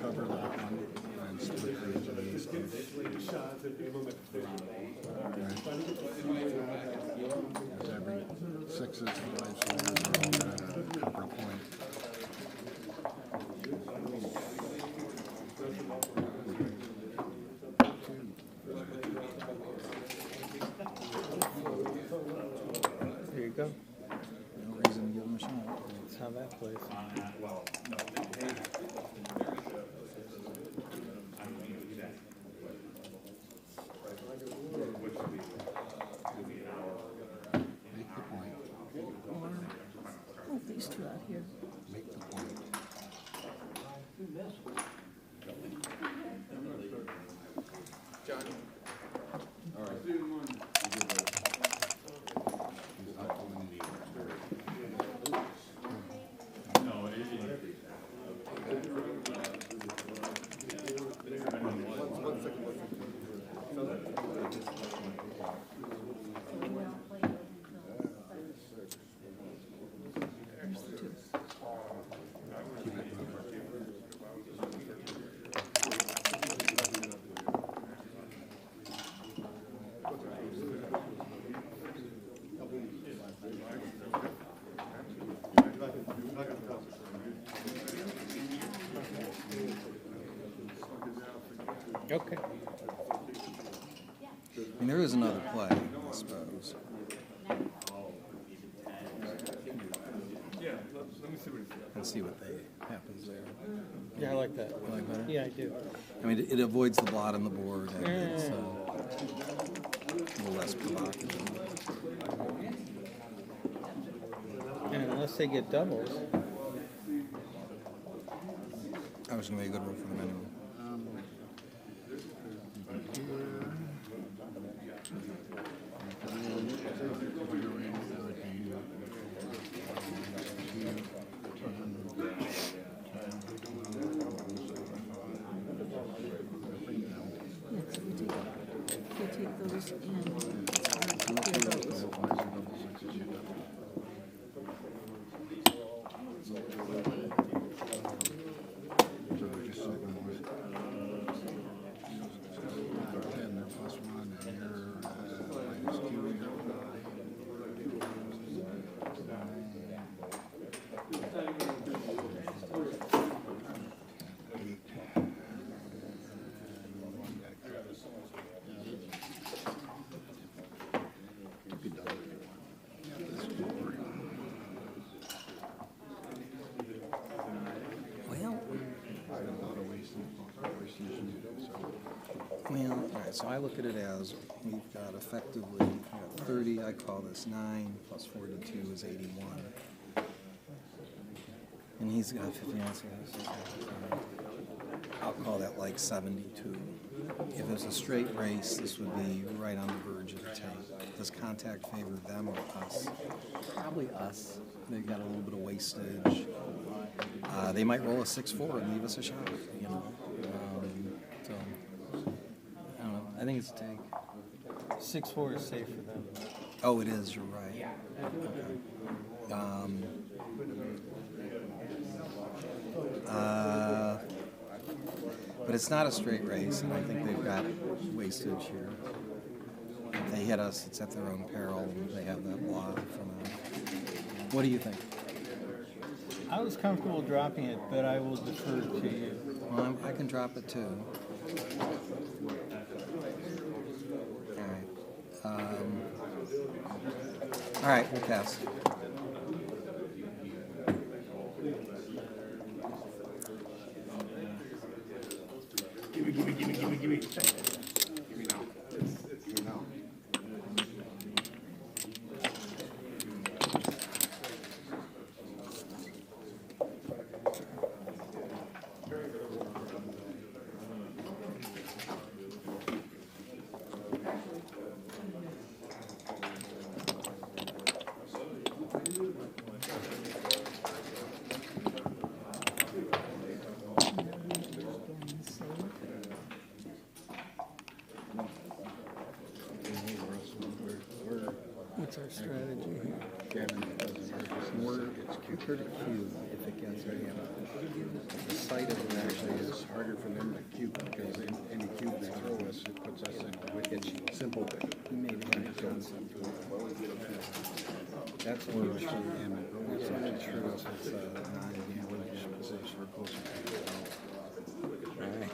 Cover that one and split the edge of these two. Because every 6s, 5s, 4s are all got a copper point. There you go. No reason to give them a shot. That's how that plays. Make the point. Oh, these two out here. Make the point. There's the two. Okay. I mean, there is another play, I suppose. Let's see what happens there. Yeah, I like that. You like better? Yeah, I do. I mean, it avoids the blot on the board, and it's a little less provocative. And unless they get doubles. That was going to be a good roll for them anyway. Yes, we take those and clear those. Well, all right, so I look at it as we've got effectively, we've got 30, I call this 9, plus 42 is 81. And he's got 59, I'll call that like 72. If it was a straight race, this would be right on the verge of the take. Does contact favor them or us? Probably us. They've got a little bit of wastage. They might roll a 6-4 and leave us a shot, you know. So, I don't know. I think it's a take. 6-4 is safe for them. Oh, it is. You're right. Okay. But it's not a straight race, and I think they've got wastage here. If they hit us, it's at their own peril, and they have that block from them. What do you think? I was comfortable dropping it, but I will defer to you. Well, I can drop it too. All right, we'll pass. Give me now. Give me now. What's our strategy here? We're pretty cute if it gets a the site of it Actually, it's harder for them to cube because any cube they throw us, it puts us in a wicked simple thing. we made it concept. That's only true. That's only true if it's a non-gambling position. We're closer to it. All right.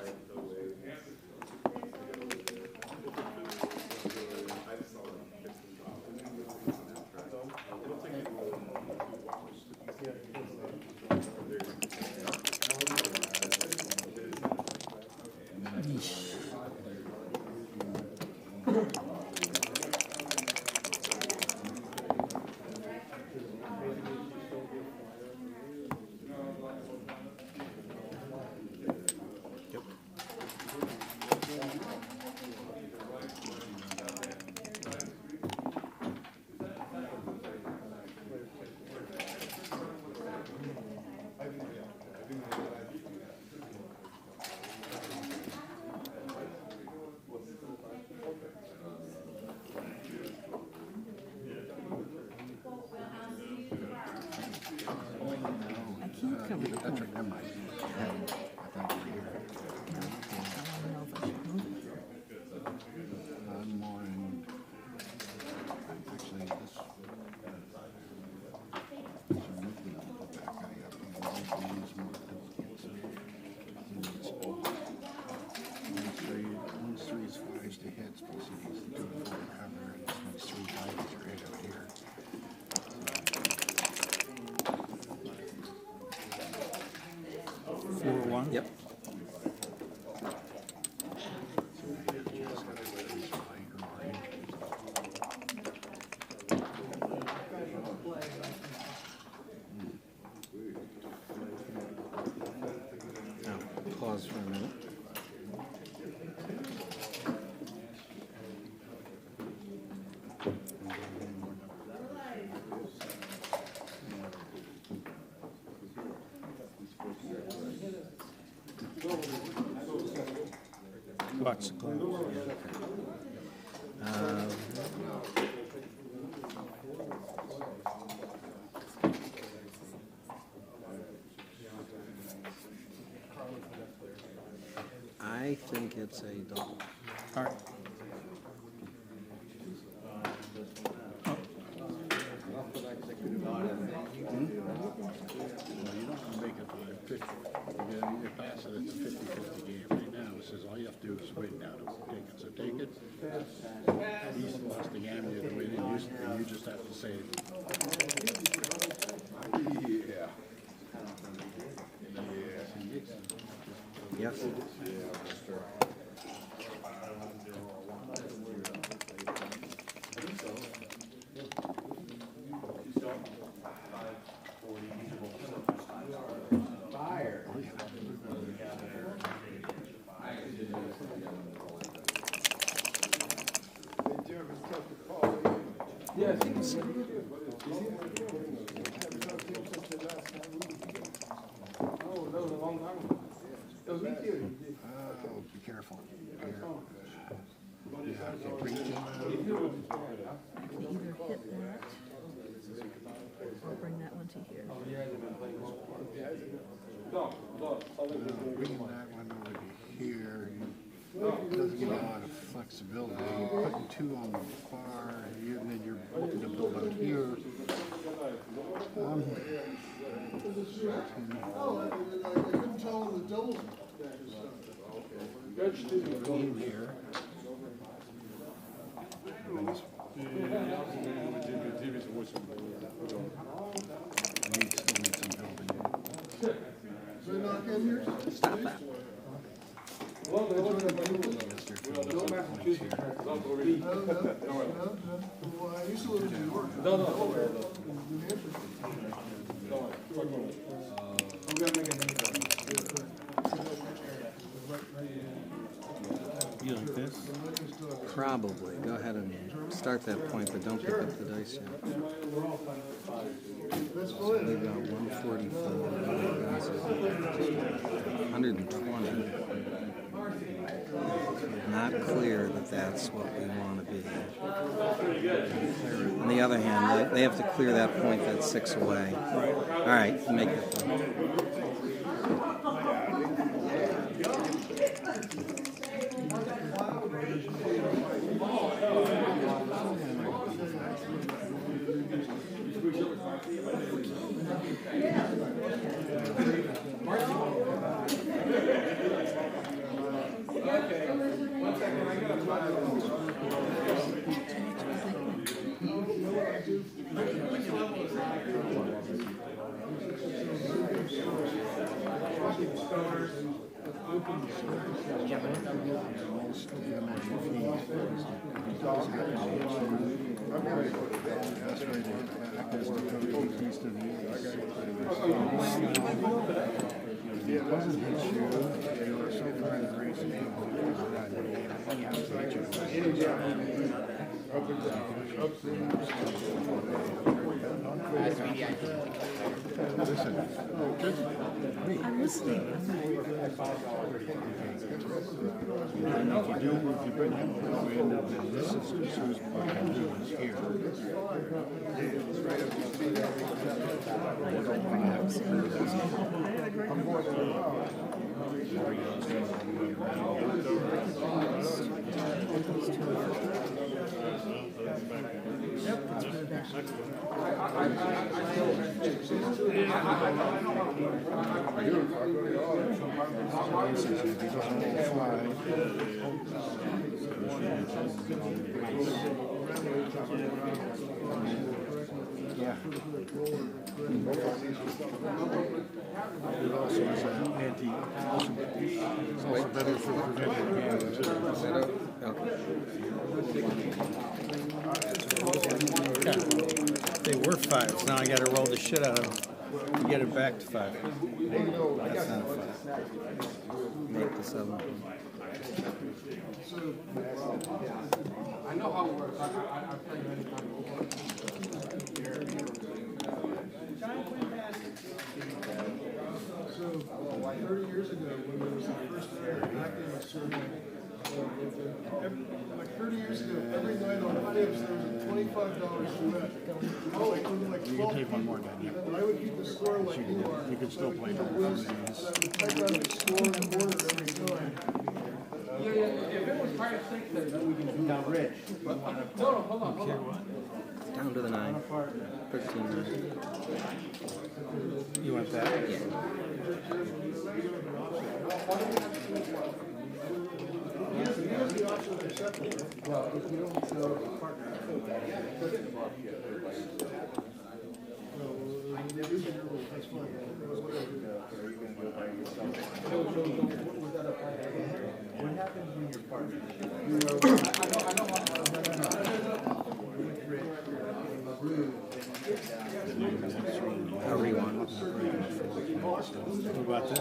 Yep. Now, pause for a minute. Watch the clock. I think it's a double. All right. Make it 50. You pass it, it's a 50-50 game. Right now, it says all you have to do is win now to take it. So take it. He's lost the game, you have to win, and you just have to say, yeah. Yes. Oh, be careful. Yeah, okay, bring it in. They either hit that or bring that one to here. Bringing that one over to here, it doesn't give you a lot of flexibility. You're putting two on the bar, and then you're looking to build out here. Go in here. Still need some building. They knock in here? Stop that. Well, I used to live in New York. No. New Hampshire. I'm gonna make a You like this? Probably. Go ahead and start that point, but don't pick up the dice yet. So we've got 144, 120. Not clear that that's what we want to be. On the other hand, they have to clear that point that's 6 away. All right, make it then. I'm listening. And if you bring him all the way in, then this is what I can do is here. Yeah. It also has an anti, it's also better for preventing damage. They were 5s. Now I got to roll the shit out of them to get it back to 5. That's not a 5. Make the 7. I know how it works. I've played many times. So, 30 years ago, when there was the first academic survey, like 30 years ago, every night on Knapps, there was a $25 bet. Oh, like 12 You can take one more down, yeah. And I would keep the score like you are. You can still play the that. list, and I would type out the score in order every time. If it was part of 6, then we can do down rich. No, hold on. Down to the 9. 13. You want that? Yeah. Well, if you don't know the partner, that's fine. What happens when your partner? However you want. What about this?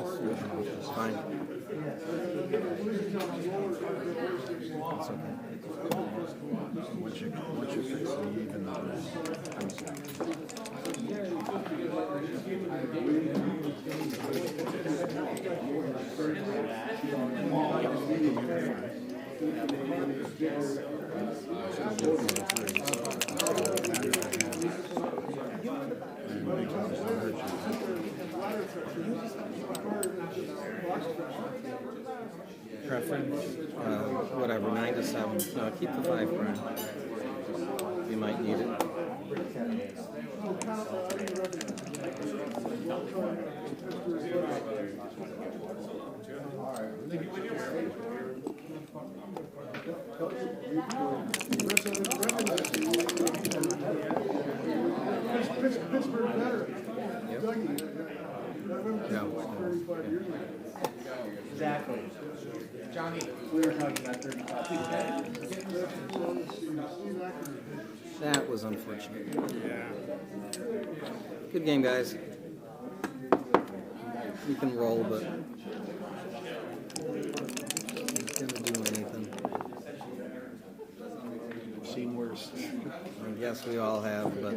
It's fine. It's okay. Once you fix the even numbers, I'm sorry. Preference? Whatever, 9 to 7. No, keep the 5 grand. You might need it. unfortunate. Yeah. Good game, guys. You can roll, but it's gonna do anything. Seen worse. I guess we all have, but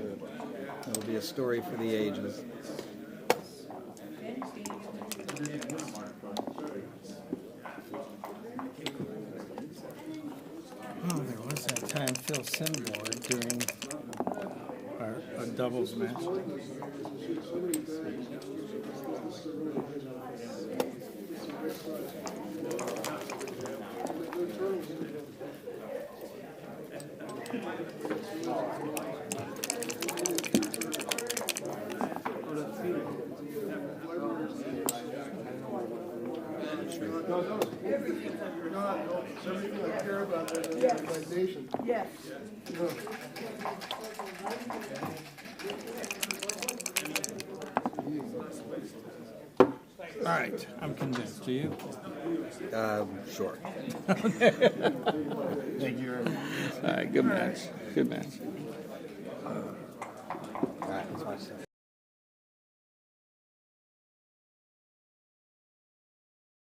it'll be a story for the ages. Oh, there was that time Phil Simboard during our doubles match. Everything I care about is my nation. Yes. All right, I'm convinced. Do you? Sure. Thank you very much. All right, good match. Good match. All right, let's watch this.